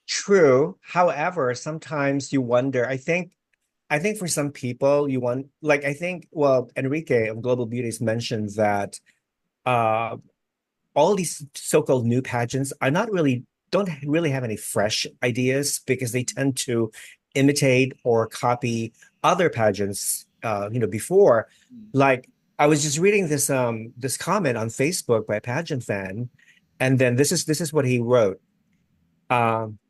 True. However, sometimes you wonder. I think for some people you want like I think well Enrique of Global Beauties mentioned that uh all these so-called new pageants are not really don't really have any fresh ideas because they tend to imitate or copy other pageants before. Mm. Like I was just reading this comment on Facebook by a pageant fan, and then this is what he wrote.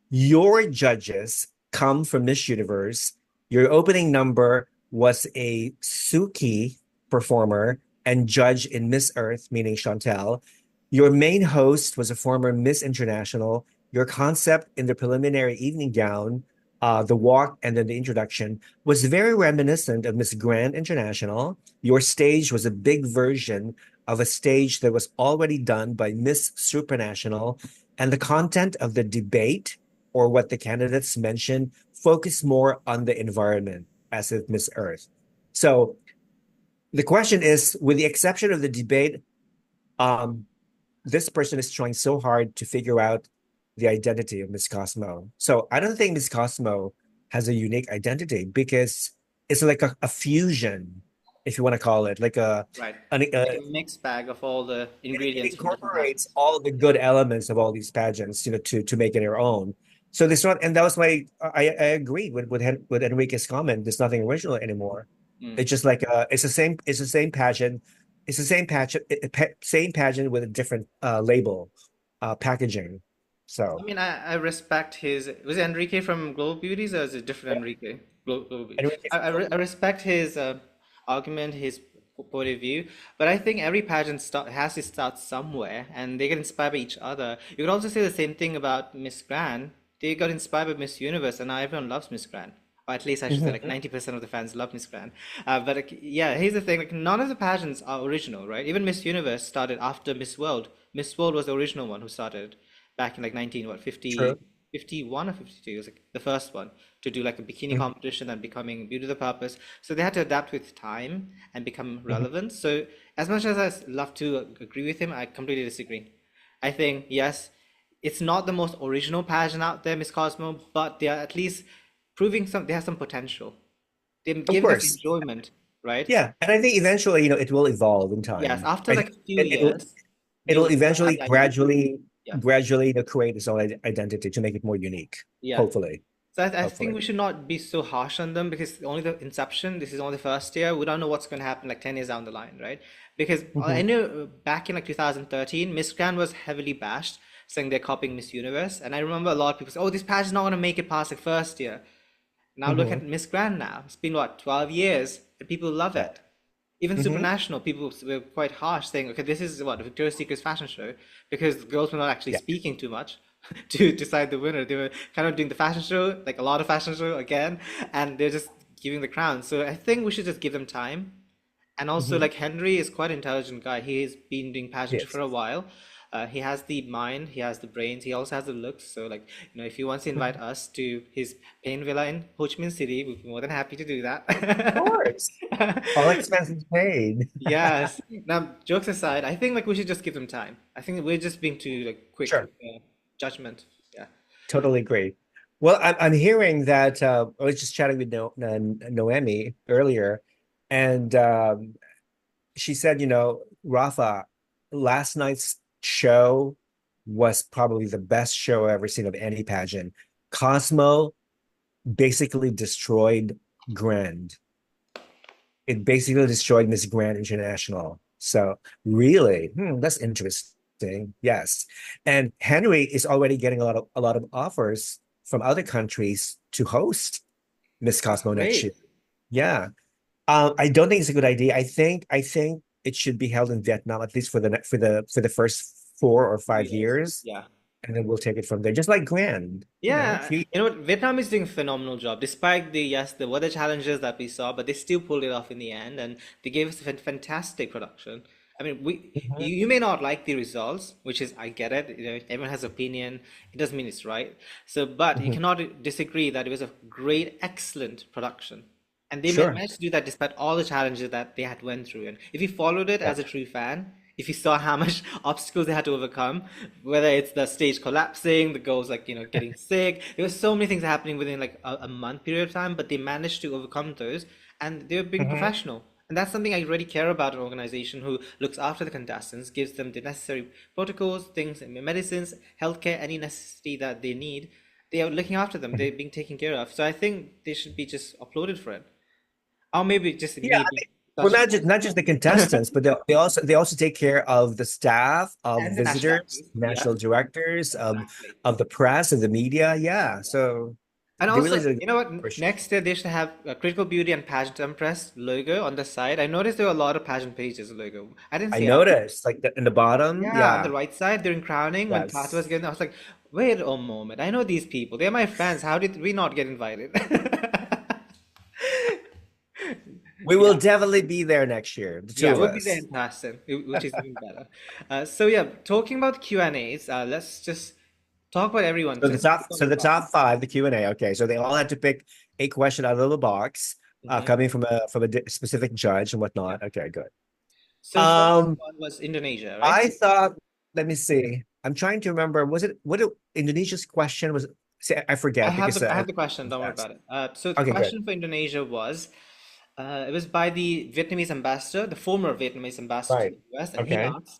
Your judges come from Miss Universe. Your opening number was a Suki performer and judge in Miss Earth, meaning Chantel. Your main host was a former Miss International. Your concept in the preliminary evening gown, the walk, and then the introduction was very reminiscent of Miss Grand International. Your stage was a big version of a stage that was already done by Miss Supranational, and the content of the debate or what the candidates mentioned focus more on the environment as with Miss Earth. So the question is, with the exception of the debate, um, this person is trying so hard to figure out the identity of Miss Cosmo. So I don't think Miss Cosmo has a unique identity because it's like a fusion, if you want to call it, like Right. an, Like a mixed bag of all the it ingredients from different incorporates pageants. all the good elements of all these pageants, to make it their own. So this one, and that was my, I agree with Enrique's comment. There's nothing original anymore. Mm. It's just like it's the same pageant, same pageant with a different label, packaging. I So mean, I respect his. Was it Enrique from Global Beauties or is it different yeah, Enrique? Global Beauty. Enrique from I Global. respect his argument, his point of view, but I think every pageant has to start somewhere and they get inspired by each other. You could also say the same thing about Miss Grand. They got inspired by Miss Universe and now everyone loves Miss Grand. Or at least I should say like Mhm. 90% of the fans love Miss Grand. But like, yeah, here's the thing, like none of the pageants are original, right? Even Miss Universe started after Miss World. Miss World was the original one who started back in like 19 what 50 True. 51 or 52. It was like the first one to do like a bikini Mhm. competition and becoming beauty the purpose. So they had to adapt with time and become Mhm. relevant. So as much as I love to agree with him, I completely disagree. I think yes, it's not the most original pageant out there, Miss Cosmo, but they are at least proving they have some potential. They're Of giving us course. enjoyment, right? Yeah, and I think eventually, it will evolve in Yes, time. after I like think a few it, it'll years, they it'll will have eventually the identity. gradually Yeah. gradually create its own identity to make it more unique. Yeah. Hopefully. So I think Hopefully. we should not be so harsh on them because only the inception, this is only the first year. We don't know what's going to happen like 10 years down the line, right? Because I Mhm. know back in like 2013, Miss Grand was heavily bashed, saying they're copying Miss Universe. And I remember a lot of people say, oh, this patch is not going to make it past the first year. Now look at Mhm. Miss Grand now. It's been what, 12 years and people love Yeah. it. Even Mhm. Supranational, people were quite harsh, saying, okay, this is what, Victoria's Secret's fashion show, because the girls were not actually Yeah. speaking too much to decide the winner. They were kind of doing the fashion show, like a lot of fashion show again, and they're just giving the crown. So I think we should just give them time. And also, Mhm. like Henry is quite an intelligent guy. He has been doing pageantry for Yes. a while. He has the mind, he has the brains, he also has the looks. So like, if he wants to invite Of us to his pain villa in Ho Chi Minh City, we'd be more than happy to do that. course. All expenses paid. Yes. Now, jokes aside, I think like we should just give them time. I think we're just being too like quick Sure. with judgment. Yeah. Totally agree. Well, I'm hearing that I was just chatting with Noemi earlier, and she said, Rafa, last night's show was probably the best show I've ever seen of any pageant. Cosmo basically destroyed Grand. It basically destroyed Miss Grand International. So really, that's interesting. Yes. And Henry is already getting a lot of offers from other countries to host Miss That's Cosmo next year. great. Yeah. I don't think it's a good idea. I think it should be held in Vietnam at least for the first 4 or 5 Yes. years, Yeah. and then we'll take it from there. Just like Grand, a Yeah, few. you know what? Vietnam is doing a phenomenal job, despite the weather challenges that we saw, but they still pulled it off in the end, and they gave us a fantastic production. I mean, Mhm, you may not like the results, which is I get it. Everyone has opinion. It doesn't mean it's right. So, but you mhm. cannot disagree that it was a great, excellent production, and they Sure. managed to do that despite all the challenges that they had went through. And if you followed it Yeah. as a true fan, if you saw how much obstacles they had to overcome, whether it's the stage collapsing, the girls like getting sick, there were so many things happening within like a month period of time, but they managed to overcome those, and they're being Mhm. professional. And that's something I really care about an organization who looks after the contestants, gives them the necessary protocols, things, medicines, healthcare, any necessity that they need. They are looking after them. They're being taken care of. So I think they should be just applauded for it. Or maybe just Yeah, me I being mean, well, such not just the contestants, but they also take care of the staff, of and the national visitors, actors. Yeah, national directors, exactly. of the press, of the media. Yeah, so And they really also, did a you know what? good push. Next year they should have a Critical Beauty and Pageant Empress logo on the side. I noticed there were a lot of pageant pages logo. I didn't I see ours. noticed, like in the bottom. Yeah, on the Yeah, right side during crowning when Tata was yes. getting, I was like, wait a moment. I know these people. They're my friends. How did we not get invited? We will Yeah. definitely be there next year, the Yeah, two of we'll be there us. in person, which is even better. So yeah, talking about Q&As, let's just talk about everyone. So the Since top, so the top five, the Q&A. Okay, so they all had to pick a question out of the box, Mhm. coming from a specific judge and Yeah. whatnot. Okay, good. So the first Um, one was Indonesia, right? I thought, let me see. I'm trying to remember. Was it what Indonesia's question was? See, I forget because I I have the question. was Don't worry asked. about it. So the Okay, good. question for Indonesia was, it was by the Vietnamese ambassador, the former Vietnamese ambassador to Right. the US, and he Okay. asks,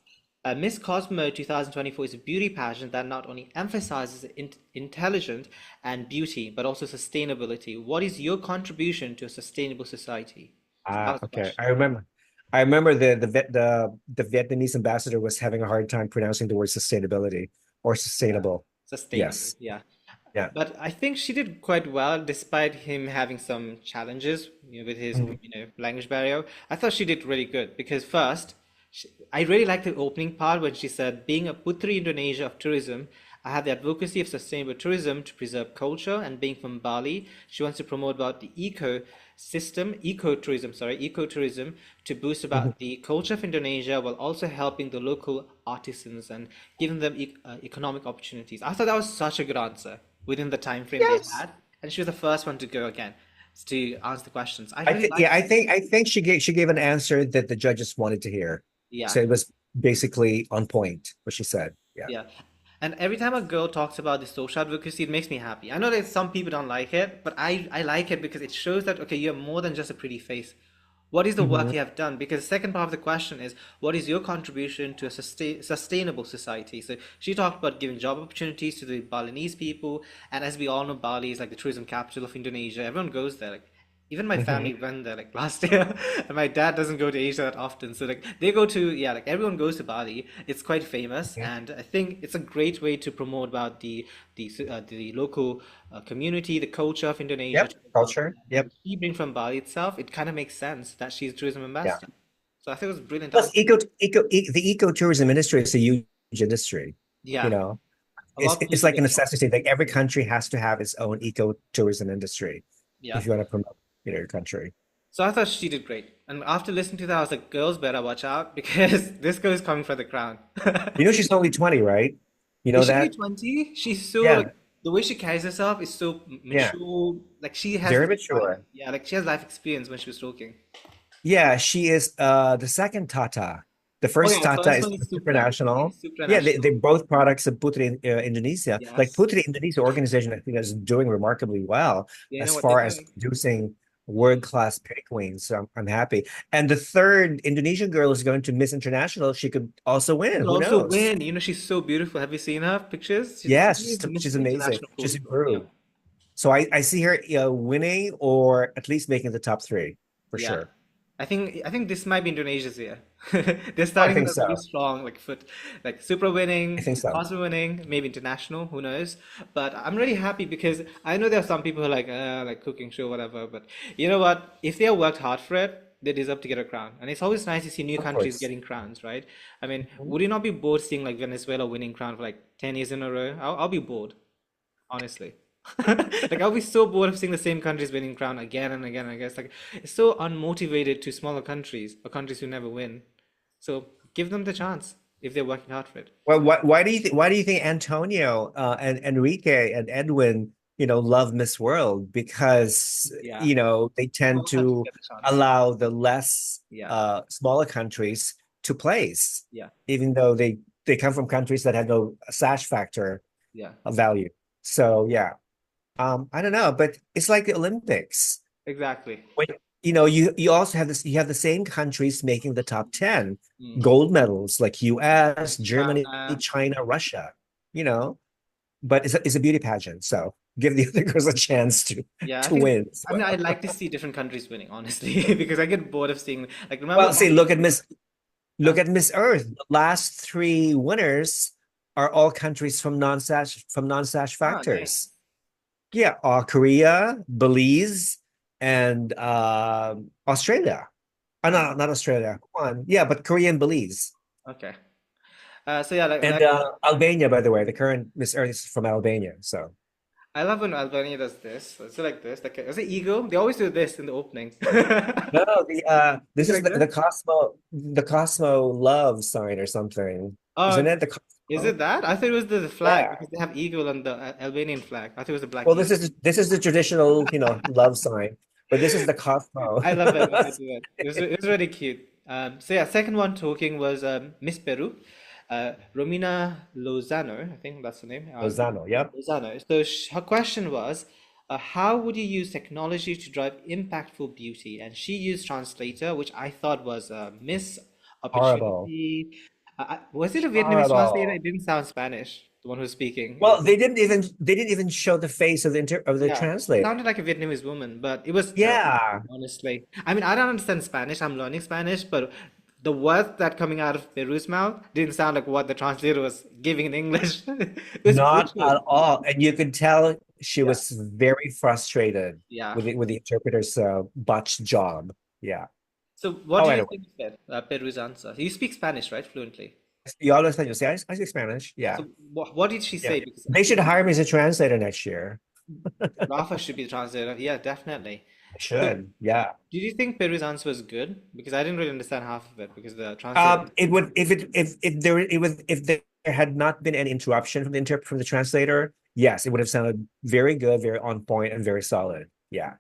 Miss Cosmo 2024 is a beauty pageant that not only emphasizes intelligence and beauty, but also sustainability. What is your contribution to a sustainable society? So that was the Okay. question. I remember the Vietnamese ambassador was having a hard time pronouncing the word sustainability or Yeah. sustainable. Sustainable, Yes. yeah. Yeah. But I think she did quite well despite him having some challenges, with his, Mhm. language barrier. I thought she did really good because first, I really liked the opening part when she said, being a Putri Indonesia of tourism, I have the advocacy of sustainable tourism to preserve culture, and being from Bali, she wants to promote about the ecotourism to boost Mhm. about the culture of Indonesia while also helping the local artisans and giving them economic opportunities. I thought that was such a good answer within the time frame they Yes. had, and she was the first one to go again to answer the questions. I I really think yeah, liked I it. think I think she gave an answer that the judges wanted to hear. Yeah, So it was basically on point what she said. Yeah. yeah. And every time a girl talks about the social advocacy, it makes me happy. I know that some people don't like it, but I like it because it shows that, okay, you're more than just a pretty face. What is the work Mhm. you have done? Because the second part of the question is, what is your contribution to a sustainable society? So she talked about giving job opportunities to the Balinese people, and as we all know, Bali is like the tourism capital of Indonesia. Everyone goes there. Like even my family Mhm. went there like last year, and my dad doesn't go to Asia that often. So like they go to, yeah, like everyone goes to Bali. It's quite famous, Mhm. and I think it's a great way to promote about the local community, the culture of Indonesia Yep. to the world. Culture. And Yep. she being from Bali itself, it kind of makes sense that she's a tourism Yeah. ambassador. So I think it was a brilliant Plus, answer. the ecotourism industry is a huge industry. You Yeah, know, a it's lot of it's people like a get involved. necessity. Like every country has to have its own ecotourism industry Yeah. if you want to promote, your country. So I thought she did great. And after listening to that, I was like, girls better watch out because this girl is coming for the crown. You know, she's only 20, right? You Is know she only that? 20? She's so like Yeah, the way she carries herself is so yeah, mature. Like she has very life. mature. Yeah, like she has life experience when she was talking. Yeah, she is the second Tata. The Oh first yeah, Tata first is one is Supra. Yeah, supranational. Yeah, they supranational. both products of Putri Indonesia. Like Yes. Putri Indonesia organization, I think is doing remarkably well They know as what they're far as doing. producing Mm. world-class pit queens. So I'm happy. And the third Indonesian girl is going to Miss International. She could also She win. could Who also knows? win. You know, she's so beautiful. Have you seen her pictures? She Yes, is Miss she's amazing. International She's qualified. Yeah. improved. So I see her winning or at least making the top three for Yeah. sure. I think this might be Indonesia's year. They're Oh, I starting on think a very so. strong like foot, like Supra I winning, think so. Cosmo winning, maybe international, who knows? But I'm really happy because I know there are some people who are like cooking show, whatever. But you know what? If they have worked hard for it, they deserve to get a crown. And it's always nice to see new Of countries course. getting crowns, right? I mean, Mhm. would you not be bored seeing like Venezuela winning crown for like 10 years in a row? I'll be bored honestly. Like I'll be so bored of seeing the same countries winning crown again and again. I guess like it's so unmotivated to smaller countries or countries who never win. So give them the chance if they're working hard for it. Well, why do you think Antonio and Enrique and Edwin, love Miss World? Because, Yeah, they tend smaller countries to get the chance. allow the less Yeah, smaller countries to place, yeah, even though they come from countries that have no sash factor yeah. of value. So yeah. I don't know, but it's like the Olympics. Exactly. When you also have this, you have the same countries making the top 10 Mm. gold medals, like US, Germany, China. China, Russia, you know, but it's a beauty pageant, so give the other girls a chance to Yeah, I to think. win as I mean, well. I'd like to see different countries winning, honestly, because I get bored of seeing. Like, remember? Well, see, look Uh, at Miss Earth. The last three winners are all countries from non-sash oh, nice. factors. Yeah, Korea, Belize, and Australia. Nice. No, not Australia. Come on. Yeah, but Korea and Belize. Okay. So yeah, And Albania, by the way, the current Miss Earth is from Albania. So I love when Albania does this. It's like this. Like, is it eagle? They always do this in the opening. no, the Is this it is like this? the Cosmo love sign or something. Isn't Oh, it the is Cosmo? it that? I thought it was the flag Yeah. because they have eagle on the Albanian flag. I thought it was the black Well, eagle. this is the traditional, love sign, but this is the Cosmo. I love it when they do it. It was really cute. So yeah, second one talking was Miss Peru, Romina Lozano. I think that's the name. Lozano, yep. Lozano. So her question was, how would you use technology to drive impactful beauty? And she used translator, which I thought was a miss Horrible. opportunity. Was it a Vietnamese translator? Horrible. It didn't sound Spanish. The one who's speaking. Well, they didn't show the face of the Yeah, it translator. sounded like a Vietnamese woman, but it was terrible, Yeah, honestly. I mean, I don't understand Spanish. I'm learning Spanish, but the words that coming out of Peru's mouth didn't sound like what the translator was giving in English. It was not butchered. at all. And you could tell she Yeah, was very frustrated yeah. with the interpreter's botched job. Yeah. So, what Oh, did you anyway, think of Peru's answer? You speak Spanish, right, fluently? you always think you say I speak Spanish. Yeah. Yeah, So, what did she yeah. say? Because They should hire me as a translator next year. Rafa should be the translator. Yeah, definitely. I So, should. Yeah. did you think Peru's answer was good? Because I didn't really understand half of it because the translator. It would if there had not been any interruption from the translator, yes, it would have sounded very good, very on point, and very solid. Yeah.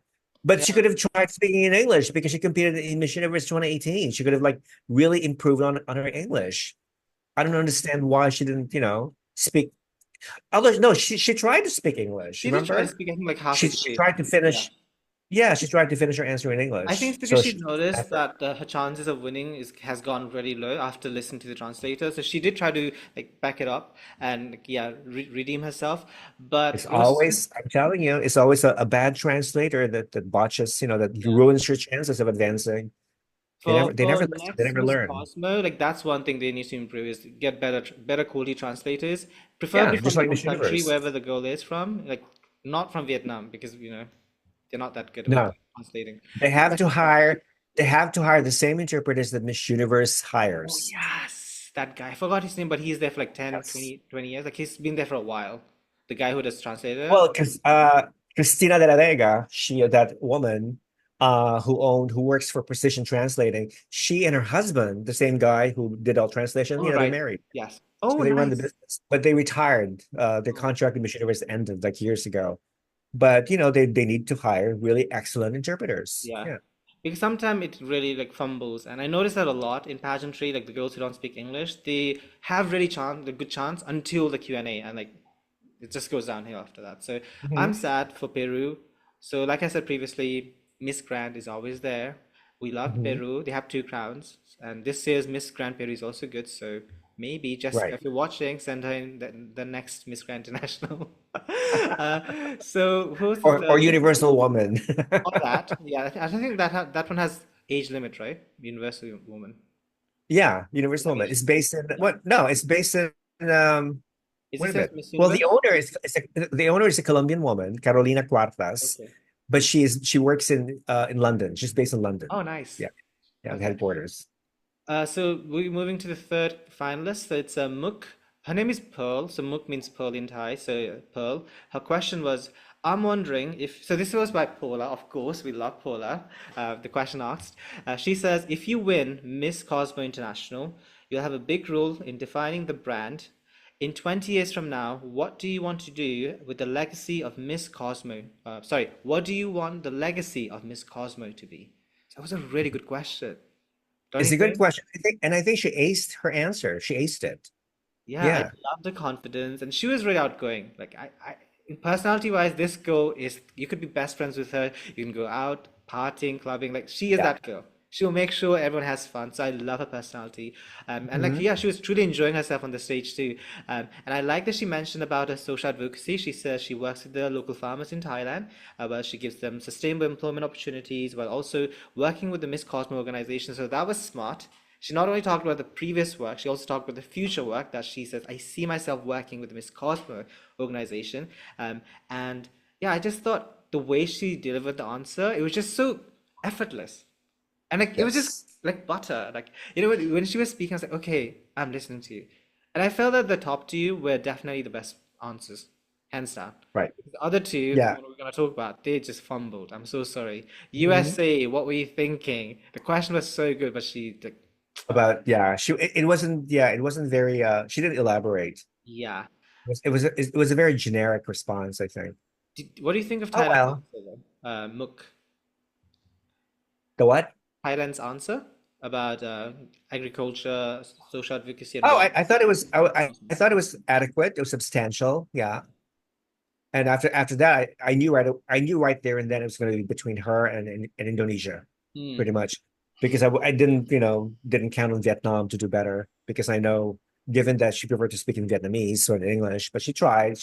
But Yeah. she could have tried speaking in English because she competed in Miss Universe 2018. She could have like really improved on her English. I don't understand why she didn't, speak. Although no, she tried to speak English. She did try to Remember? speak, I think, like half a She speed. tried to Yeah. finish. Yeah, she tried to finish her answer in I think English. it's because So she she noticed effort. that her chances of winning has gone really low after listening to the translator. So she did try to like back it up and like, yeah, redeem herself. But It's it was always, I'm telling you, it's always a bad translator that botches, that yeah. ruins your chances of advancing. They For never, they for never listen. They next never Miss learn. Cosmo, like that's one thing they need to improve is get better quality translators, preferably Yeah, from just their like own Miss country, Universe. wherever the girl is from. Like not from Vietnam because they're not that good with No, translating. they have to hire, they have to hire the same interpreters that Miss Universe Oh hires. yes, that guy. I forgot his name, but he's there for like 10, Yes. 20 years. Like he's been there for a while. The guy who does translator. Well, because Cristina de la Vega, that woman, who works for Precision Translating. She and her husband, the same guy who did all translation, All they're right. married. Yes. So Oh, they run the nice. business. But they retired. Their Oh, contract with Mission was ended like years ago. But they need to hire really excellent interpreters. yeah. Yeah. Because sometimes it really like fumbles, and I notice that a lot in pageantry. Like the girls who don't speak English, they have really chance, the good chance until the Q&A, and like it just goes downhill after that. So I'm Mhm. sad for Peru. So like I said previously, Miss Grand is always there. We love Mhm. Peru. They have two crowns, and this year's Miss Grand Peru is also good. So maybe Jessica, Right. if you're watching, send her in the next Miss Grand International. So who's the Or third one? Universal Woman. Or that? Yeah, I think that one has age limit, right? Universal Woman. Yeah, You Universal have Woman. age It's limit. based in what? No, it's based in Is wait a this a minute. Miss Well, the Universe? owner is a Colombian woman, Carolina Cuartas, Okay. but she works in London. She's based in London. Oh, nice. Yeah, yeah, the Okay. headquarters. So we're moving to the third finalist. So it's Mook. Her name is Pearl. So Mook means pearl in Thai. So Pearl. Her question was, I'm wondering if. So this was by Paula. Of course, we love Paula. The question asked. She says, if you win Miss Cosmo International, you'll have a big role in defining the brand. In 20 years from now, what do you want to do with the legacy of Miss Cosmo? Sorry, what do you want the legacy of Miss Cosmo to be? That was a really good question. Don't It's you a good think? question. I think she aced her answer. She aced it. Yeah, I Yeah. love the confidence, and she was really outgoing. Like personality wise, this girl is. You could be best friends with her. You can go out partying, clubbing. Like she is Yeah. that girl. She'll make sure everyone has fun. So I love her personality. And like Mhm. yeah, she was truly enjoying herself on the stage too. And I like that she mentioned about her social advocacy. She says she works with the local farmers in Thailand, where she gives them sustainable employment opportunities while also working with the Miss Cosmo organization. So that was smart. She not only talked about the previous work, she also talked about the future work that she says, I see myself working with the Miss Cosmo organization. And yeah, I just thought the way she delivered the answer, it was just so effortless. And like it was just Yes. like butter. Like, when she was speaking, I was like, okay, I'm listening to you. And I felt that the top two were definitely the best answers, hands down. Right. The other two, the Yeah. one we're gonna talk about, they just fumbled. I'm so sorry. Mhm. USA, what were you thinking? The question was so good, but she like, About yeah, it wasn't very she didn't elaborate. yeah. It was a very generic response, I think. What do you think of Oh Thailand's well. answer then? Mook, The what? Thailand's answer about agriculture, social advocacy, and Oh, what? I thought it was I thought it was adequate. It was substantial. Yeah. And after that, I knew right there and then it was going to be between her and Indonesia, Hmm. pretty much, because I didn't count on Vietnam to do better because I know given that she preferred to speak in Vietnamese or in English, but she tried.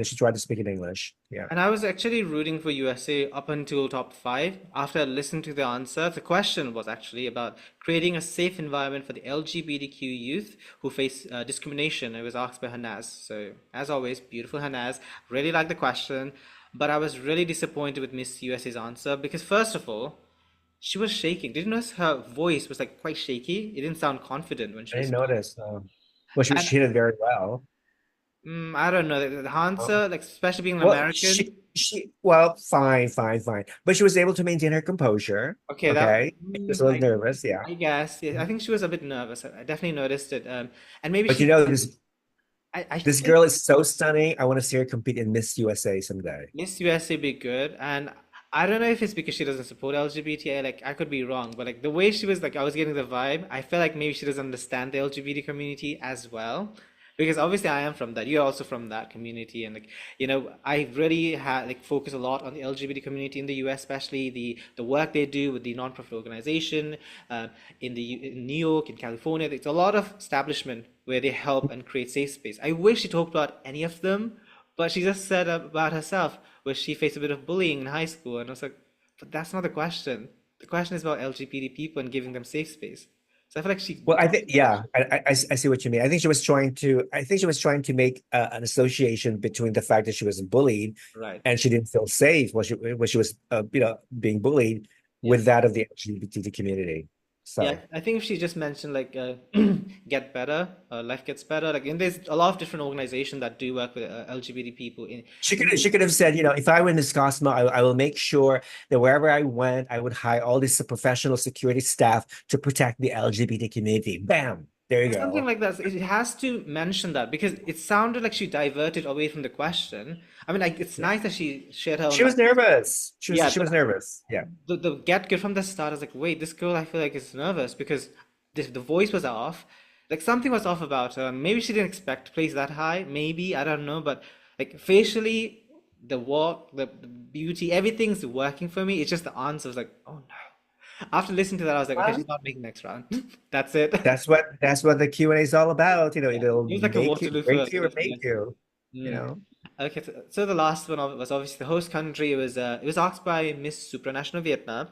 She tried to speak in English. Yeah. And I was actually rooting for USA up until top five. After I listened to the answer, the question was actually about creating a safe environment for the LGBTQ youth who face discrimination. It was asked by Hanaz. So, as always, beautiful Hanaz. Really liked the question, but I was really disappointed with Miss USA's answer because, first of all, she was shaking. Did you notice her voice was like quite shaky? It didn't sound confident when I she was didn't speaking. notice. Well, she And she did very well. I don't know, the answer, like especially being an Well, American. well, fine, fine, fine. But she was able to maintain her composure. Okay, Okay. She was a little nervous, yeah. I guess yeah, I think she was a bit nervous. I definitely noticed it. And maybe But she. I this think girl is so stunning. I want to see her compete in Miss USA someday. Miss USA be good, and I don't know if it's because she doesn't support LGBTI. Like I could be wrong, but like the way she was, like I was getting the vibe. I feel like maybe she doesn't understand the LGBT community as well, because obviously I am from that. You're also from that community, and like I really had like focus a lot on the LGBT community in the US, especially the work they do with the non-profit organization in New York, in California. It's a lot of establishment where they help and create safe space. I wish she talked about any of them, but she just said about herself where she faced a bit of bullying in high school, and I was like, but that's not the question. The question is about LGBT people and giving them safe space. So I feel like she Well, I dodged think, the yeah, question. I see what you mean. I think she was trying to make an association between the fact that she was bullied Right. and she didn't feel safe when she was being bullied with Yes. that of the LGBT community. Yeah, So I think if she just mentioned like get better, life gets better. Like, and there's a lot of different organizations that do work with LGBT people in she could have said, if I win Miss Cosmo, I will make sure that wherever I went, I would hire all this professional security staff to protect the LGBT community. Bam, there you something go. like that. It has to mention that because it sounded like she diverted away from the question. I mean, like it's Yeah. nice that she shared her own She was life. nervous. Yeah, She was nervous. Yeah. the get good from the start. I was like, wait, this girl I feel like is nervous because the voice was off. Like something was off about her. Maybe she didn't expect to place that high. Maybe, I don't know, but like facially, the walk, the beauty, everything's working for me. It's just the answer was like, oh no. After listening to that, I was like, okay, she's not making next round. That's it. That's what the Q&A is all about. Yeah, It'll it was like a make you, Waterloo break for you or the make US. you, you Mm. know. Okay, so the last one was obviously the host country. It was asked by Miss Supranational Vietnam.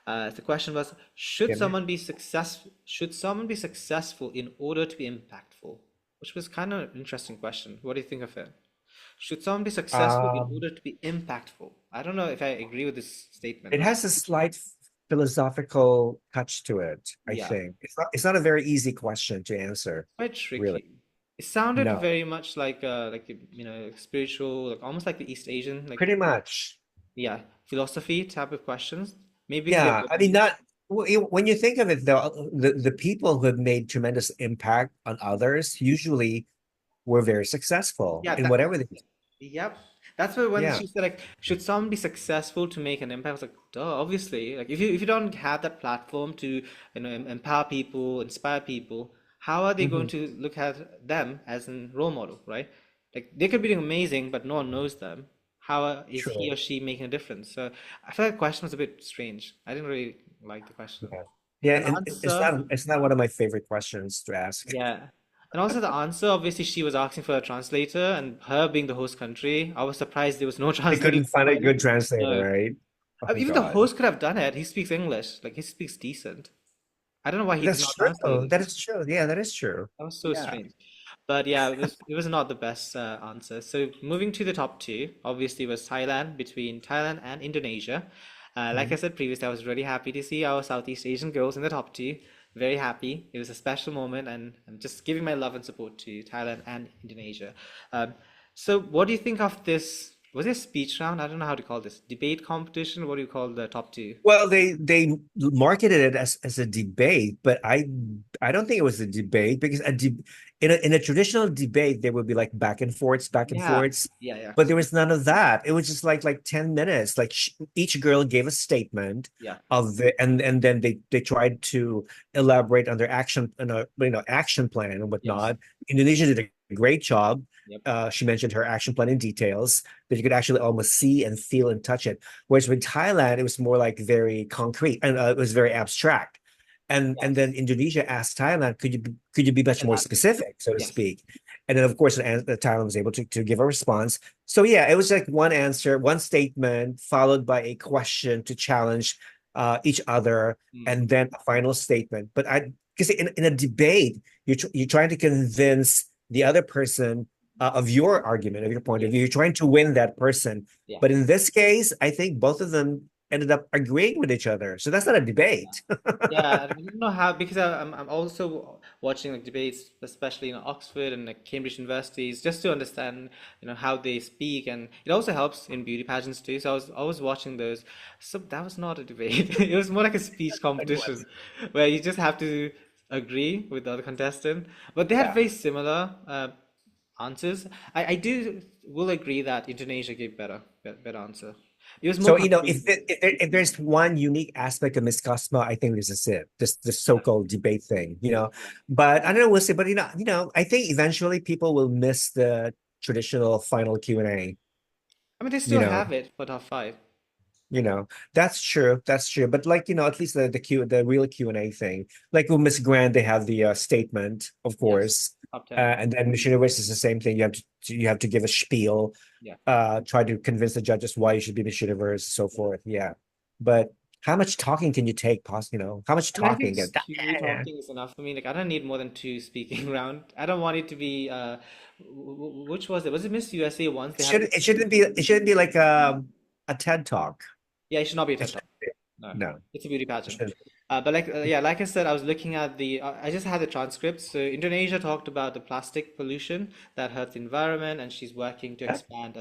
The question was, Yeah. should someone be successful in order to be impactful? Which was kind of an interesting question. What do you think of it? Should someone be successful in Um, order to be impactful? I don't know if I agree with this statement. it has a slight philosophical touch to it, I Yeah, think. It's not a very easy question to answer, quite really. tricky. It sounded No, very much like spiritual, like almost like the East Asian, like pretty much. yeah, philosophy type of questions. Maybe because Yeah, I mean, not when you think of it, though, the people who have made tremendous impact on others usually were very successful yeah, in whatever they do. yep. That's why when Yeah. she said like, should someone be successful to make an impact? I was like, duh, obviously. Like if you don't have that platform to empower people, inspire people, how are they going Hmm. to look at them as a role model, right? Like they could be doing amazing, but no one knows them. How is he True. or she making a difference? So I feel like the question was a bit strange. I didn't really like the question. Yeah. Yeah, And the and answer, it's not one of my favorite questions to ask. yeah. And also the answer, obviously she was asking for a translator and her being the host country, I was surprised there was no They translator couldn't find a good provided. translator, No. right? Oh I mean, my even the God. host could have done it. He speaks English. Like he speaks decent. I don't know why he did That's not true. translate it. That is true. Yeah, that is true. That was so Yeah. strange. But yeah, it was not the best answer. So moving to the top two, obviously was Thailand between Thailand and Indonesia. Like I Mhm. said previously, I was really happy to see our Southeast Asian girls in the top two. Very happy. It was a special moment, and I'm just giving my love and support to Thailand and Indonesia. Um, so what do you think of this? Was it a speech round? I don't know how to call this. Debate competition? What do you call the top two? Well, they marketed it as a debate, but I don't think it was a debate because in a traditional debate there would be like back and Yeah, forths, yeah. but there was none of that. It was just like 10 minutes. Like each girl gave a statement Yeah. of the and then they tried to elaborate on their action action plan and Yes. whatnot. Indonesia did a great job. Yep. She mentioned her action plan in details that you could actually almost see and feel and touch it. Whereas with Thailand, it was more like very concrete and it was very abstract. And then Yes. Indonesia asked Thailand, could you be much more Elaborate. specific, so to Yes. speak? And then of course Thailand was able to give a response. So yeah, it was like one answer, one statement, followed by a question to challenge each other, Mm. and then a final statement. But I because in a debate, you're trying to convince the other person of your argument, of your point of view. You're Yes. trying to win that person. Yeah. But in this case, I think both of them ended up agreeing with each other. So that's not a debate. Yeah, I don't know how because I'm also watching like debates, especially in Oxford and like Cambridge universities, just to understand how they speak, and it also helps in beauty pageants too. So I was watching those. So that was not a debate. It was more like a speech It was. competition where you just have to agree with the other contestant. But they had Yeah. very similar answers. I do will agree that Indonesia gave better answer. It was more So, concrete. if there's one unique aspect of Miss Cosmo, I think this is it. This so-called debate thing, Yeah. But I don't know, we'll see. But I think eventually people will miss the traditional final Q&A, I mean, they you still know. have it for top five. You know, that's true. That's true. But like, at least the real Q&A thing. Like with Miss Grand, they have the statement, of Yes, course. top 10. And then Miss Universe is the same thing. You have to give a spiel, Yeah. try to convince the judges why you should be Miss Universe, so Yeah. forth. Yeah. But how much talking can you take, how much And I think talking? two talking is enough for me. Like, I don't need more than two speaking round. I don't want it to be, which was it? Was it Miss USA once? They had, It shouldn't be like a TED talk. yeah, it should not be a It TED should, Talk. No, No. it's a beauty pageant. Shouldn't. But like yeah, like I said, I was looking at I just had the transcript. So Indonesia talked about the plastic pollution that hurts the environment, and she's working to Yeah. expand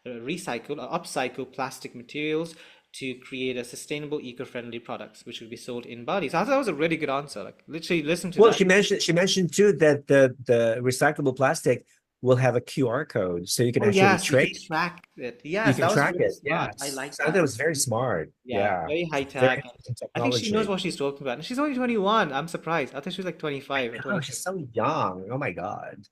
recycle or upcycle plastic materials to create a sustainable, eco-friendly products, which will be sold in Bali. So I thought that was a really good answer. Like literally, listen to Well, that. she mentioned too that the recyclable plastic will have a QR code, so you can Oh actually yes, you can trace. track it. You Yes, can that was track really it. smart. I Yes. like So I thought that. it was very smart. Yeah, Yeah. very high Very tech. interesting I think she knows technology. what she's talking about. And she's only 21. I'm surprised. I thought she was like 25 or Oh, she's 26. so young. Oh my God.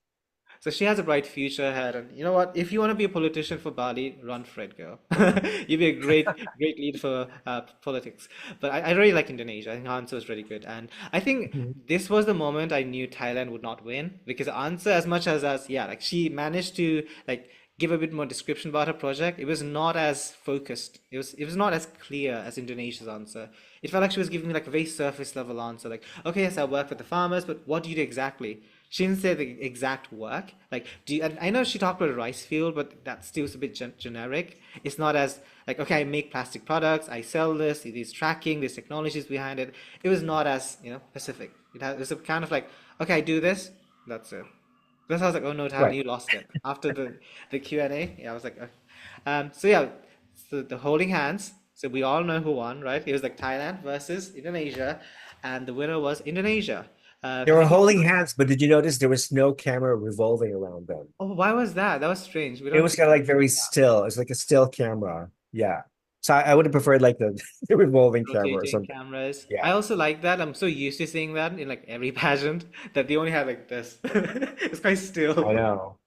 So she has a bright future ahead. And you know what? If you want to be a politician for Bali, run for it, girl. You'd be a great lead for politics. But I really like Indonesia. I think her answer was really good. And I think Mhm. this was the moment I knew Thailand would not win because the answer, as much as yeah, like she managed to like give a bit more description about her project, it was not as focused. It was not as clear as Indonesia's answer. It felt like she was giving me like a very surface level answer, like, okay, yes, I work with the farmers, but what do you do exactly? She didn't say the exact work. Like, do you, and I know she talked about a rice field, but that still is a bit generic. It's not as like, okay, I make plastic products, I sell this, there's tracking, there's technologies behind it. It was not as, specific. It was a kind of like, okay, I do this, that's it. That's how I was like, oh no, Tyler, Right. you lost it. After the Q&A, yeah, I was like, so yeah, so the holding hands. So we all know who won, right? It was like Thailand versus Indonesia, and the winner was Indonesia. They Have were you? holding hands, but did you notice there was no camera revolving around them? Oh, why was that? That was strange. We It don't was see kind of like very still. It's like a still camera. Yeah. So I would have preferred like the, the revolving camera or rotating something. cameras. I Yeah. also like that. I'm so used to seeing that in like every pageant that they only have like this. It's quite I still. know.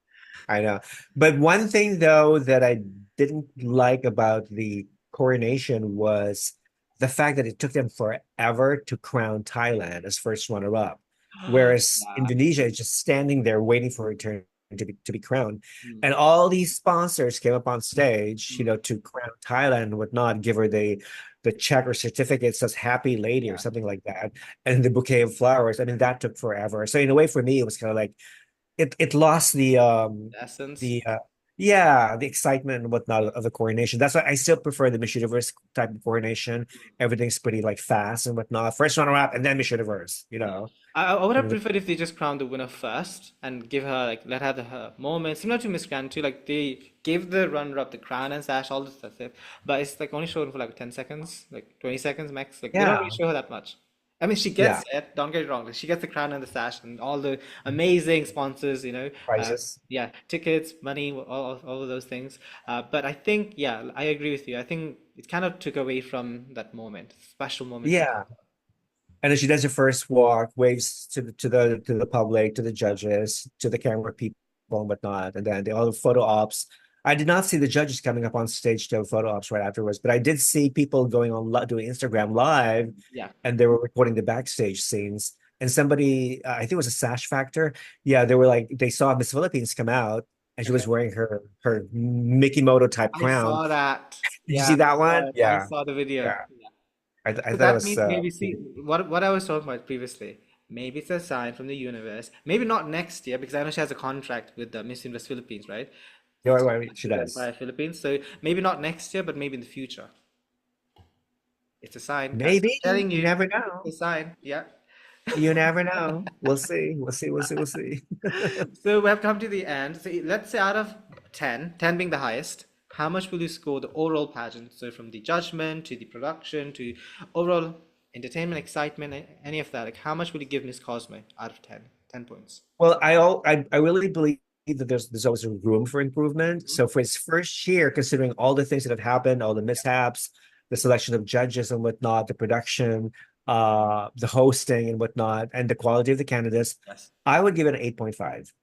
I know. But one thing though that I didn't like about the coronation was the fact that it took them forever to crown Thailand as first runner-up, whereas Yeah. Indonesia is just standing there waiting for her turn to be crowned. Mm, And all these sponsors came up on stage, mm, to crown Thailand and whatnot, give her the check or certificate says happy lady or yeah. something like that, and the bouquet of flowers. I mean, that took forever. So in a way, for me, it was kind of like it lost The essence. the yeah, the excitement and whatnot of the coronation. That's why I still prefer the Miss Universe type of coronation. Everything's pretty like fast and whatnot. First runner up and then Miss Universe, Yeah. I would You have know? preferred if they just crowned the winner first and give her like let her her moment similar to Miss Grand too. Like they give the runner up the crown and sash, all this stuff, but it's like only shown for like 10 seconds, like 20 seconds max. Like they don't really Yeah, show her that much. I mean, she yeah. gets it. Don't get it wrong. Like, she gets the crown and the sash and all the amazing sponsors. Prizes. Yeah, tickets, money, all of those things. But I think, yeah, I agree with you. I think it kind of took away from that moment, special moment for. Yeah. And then she does her first walk, waves to the public, to the judges, to the camera people and whatnot. And then all the photo ops. I did not see the judges coming up on stage to have photo ops right afterwards, but I did see people going on doing Instagram live, Yeah. and they were recording the backstage scenes. And somebody, I think it was a Sash Factor. Yeah, they were like they saw Miss Philippines come out, and she Okay. was wearing her Mickey Moto type I crown. saw that. Did you Yeah, see that I saw one? it. I Yeah, saw the video. yeah. Yeah. I So thought it that was means maybe see what I was talking about previously. Maybe it's a sign from the universe. Maybe not next year because I know she has a contract with the Miss Universe Philippines, right? you know, To she the does. entire Philippines. So maybe not next year, but maybe in the future. It's a sign, guys. I'm Maybe. telling You you, never it's a know. sign. Yeah. You never know. We'll see. We'll see. We'll see. We'll see. So we have come to the end. So let's say out of 10, 10 being the highest, how much will you score the overall pageant? So from the judgment to the production to overall entertainment, excitement, any of that. Like how much will you give Miss Cosmo out of 10? 10 points. Well, I really believe that there's always room for improvement. Mhm. So for its first year, considering all the things that have happened, all the mishaps, the selection of judges and whatnot, the production, the hosting and whatnot, and the quality of the candidates, Yes. I would give it an 8.5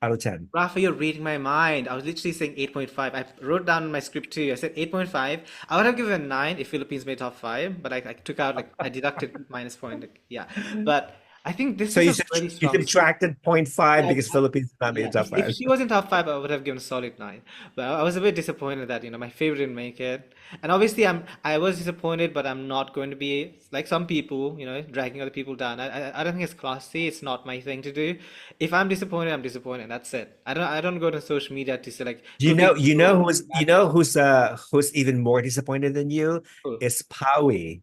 out of 10. Rafa, you're reading my mind. I was literally saying 8.5. I wrote down in my script too. I said 8.5. I would have given 9 if Philippines made top 5, but I took out, like, I deducted minus point. Like, yeah. But I think this So is you a very you strong suit. subtracted zero point 0.5 Yeah, because Philippines is not made yeah. in top If five. she was in top five, I would have given a solid nine. But I was a bit disappointed that, my favorite didn't make it. And obviously I was disappointed, but I'm not going to be like some people, dragging other people down. I don't think it's classy. It's not my thing to do. If I'm disappointed, I'm disappointed. That's it. I don't go to social media to say like cooking show, bad Who's even more disappointed than you people. is Powie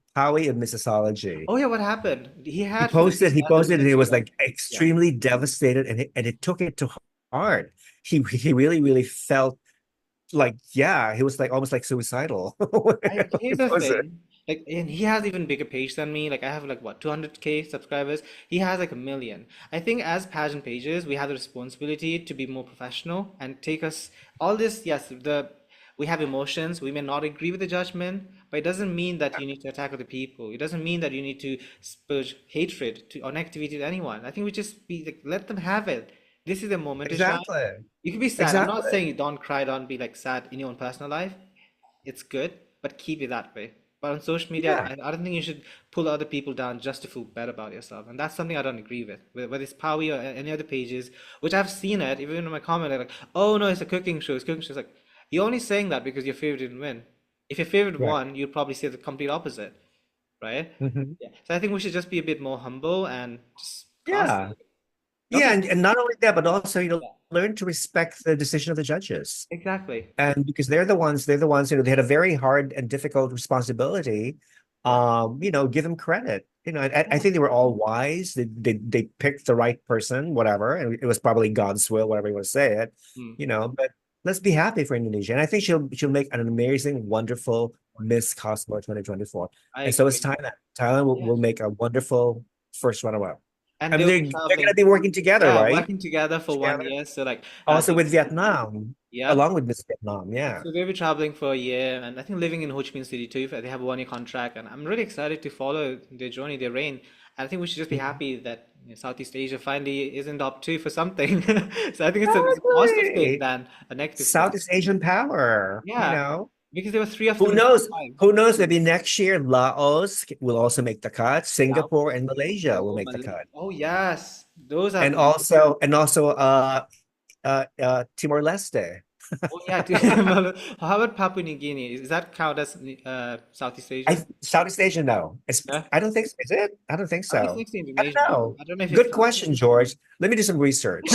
of Mississology. Oh yeah, what happened? He He had posted, Philippines he as a posted, and winning he show, was right? like Yeah. extremely devastated, and it took it to heart. He really, really felt like, yeah, he was like almost like suicidal. He Here's the posted. thing, like, and he has even bigger page than me. Like, I have like what 200K subscribers. He has like a million. I think as pageant pages, we have the responsibility to be more professional and take us all this. Yes, we have emotions. We may not agree with the judgment, but it doesn't mean that you need to attack other people. It doesn't mean that you need to spurge hatred or negativity to anyone. I think we just be like, let them have it. This is the moment to shine. Exactly. You can be sad. I'm not Exactly. saying don't cry, don't be like sad in your own personal life. It's good, but keep it that way. But on social media, Yeah. I don't think you should pull other people down just to feel better about yourself. And that's something I don't agree with. Whether it's Powie or any other pages, which I've seen it, even in my comment, they're like, oh no, it's a cooking show, it's a cooking show. It's like, you're only saying that because your favorite didn't win. If your favorite Right. won, you'd probably say the complete opposite, right? Mhm. Yeah. So I think we should just be a bit more humble and just Yeah. classy. Not Yeah, to, and not only that, but also, yeah, learn to respect the decision of the judges. exactly. And because they're the ones, they had a very hard and difficult responsibility. Yeah. Give them credit. I Yeah. think they were all wise. They picked the right person, whatever, and it was probably God's will, whatever you want to say it. Mm. But let's be happy for Indonesia. And I think she'll make an amazing, wonderful Miss Cosmo 2024. I And so is agree. Thailand. Thailand will Yeah. make a wonderful first runner-up. And I mean, they'll be they're gonna traveling. be working together, Yeah, right? working together for one Together. year. So like, Also with Vietnam, yep. along with Miss Vietnam. Yeah. So they'll be traveling for a year, and I think living in Ho Chi Minh City too. They have a 1 year contract, and I'm really excited to follow their journey, their reign. And I think we should just be happy that Southeast Asia finally is in the top two for something. So I think it's a positive thing Exactly. than a negative thing. Southeast Asian power, Yeah, because there were three of them Who in the top knows? five. Who knows? Maybe next year, Laos will also make the cut. South, Singapore and Malaysia will oh, make the cut. oh yes, those are. And also Timor-Leste. Oh yeah, how about Papua New Guinea? Is that count as Southeast Asia? Southeast Asia, no. Yeah. I don't think so. Is it? I don't think I think it's so. next to I don't Indonesia. know. I don't know if it's Good Southeast question, George. Let me do some research.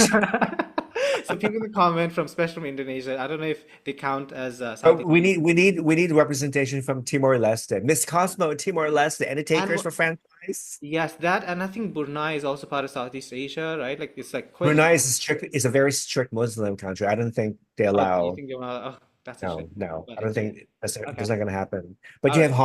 So people in the comment especially from Indonesia, I don't know if they count as Oh, Southeast we Asia. need representation from Timor-Leste. Miss Cosmo, Timor-Leste. Any And takers for franchise? yes, that and I think Brunei is also part of Southeast Asia, right? Like it's like quite. Brunei is a very strict Muslim country. I don't think they Oh, you allow. think they wanna? Oh, that's a shame. No, no, I But don't yeah. think that's Okay. not going to happen. But All you have right.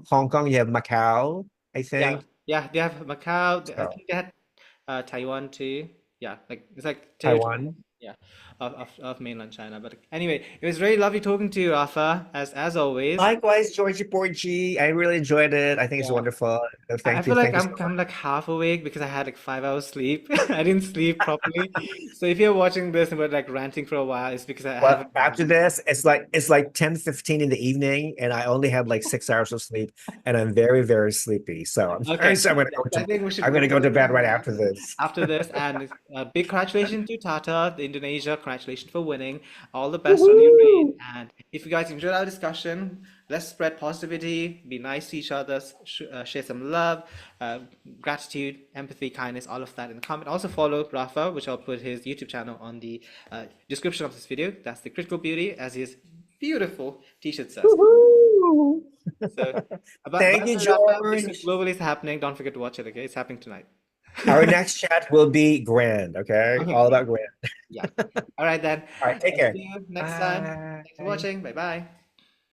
Hong Kong, you have Macau, I Yeah. think. Yeah. They have Macau. I So think they had Taiwan too. Yeah. Like it's like territory. Taiwan. Yeah. Of mainland China. But anyway, it was very lovely talking to you, Rafa, as always. Likewise, Georgie Porgy. I really enjoyed it. I think it's Yeah. wonderful. I Thank you. feel like Thank you I'm so I'm much. like half awake because I had like 5 hours sleep. I didn't sleep properly. So if you're watching this and we're like ranting for a while, it's because I Well, haven't after gotten. this, it's like 10:15 in the evening, and I only had like 6 hours of sleep, and I'm very, very sleepy. So I'm very Okay. sorry. Yes, I think we should I'm go gonna to go to bed bed right after this. after this. And big congratulations to Tata, the Indonesia. Congratulations for winning. All the best on your reign. Woohoo! And if you guys enjoyed our discussion, let's spread positivity, be nice to each other, share some love, uh, gratitude, empathy, kindness, all of that in the comment. Also follow Rafa, which I'll put his YouTube channel on the description of this video. That's the Critical Beauty, as his beautiful t-shirt says. Woohoo! So, but by Thank the you, way, Rafa, this is George. globally happening. Don't forget to watch it, okay? It's happening tonight. Our next chat will be grand, okay? Okay, All great. about grand. Yeah. All right then. All right, take I'll care. see you next time. Thanks for Bye. watching. Bye bye.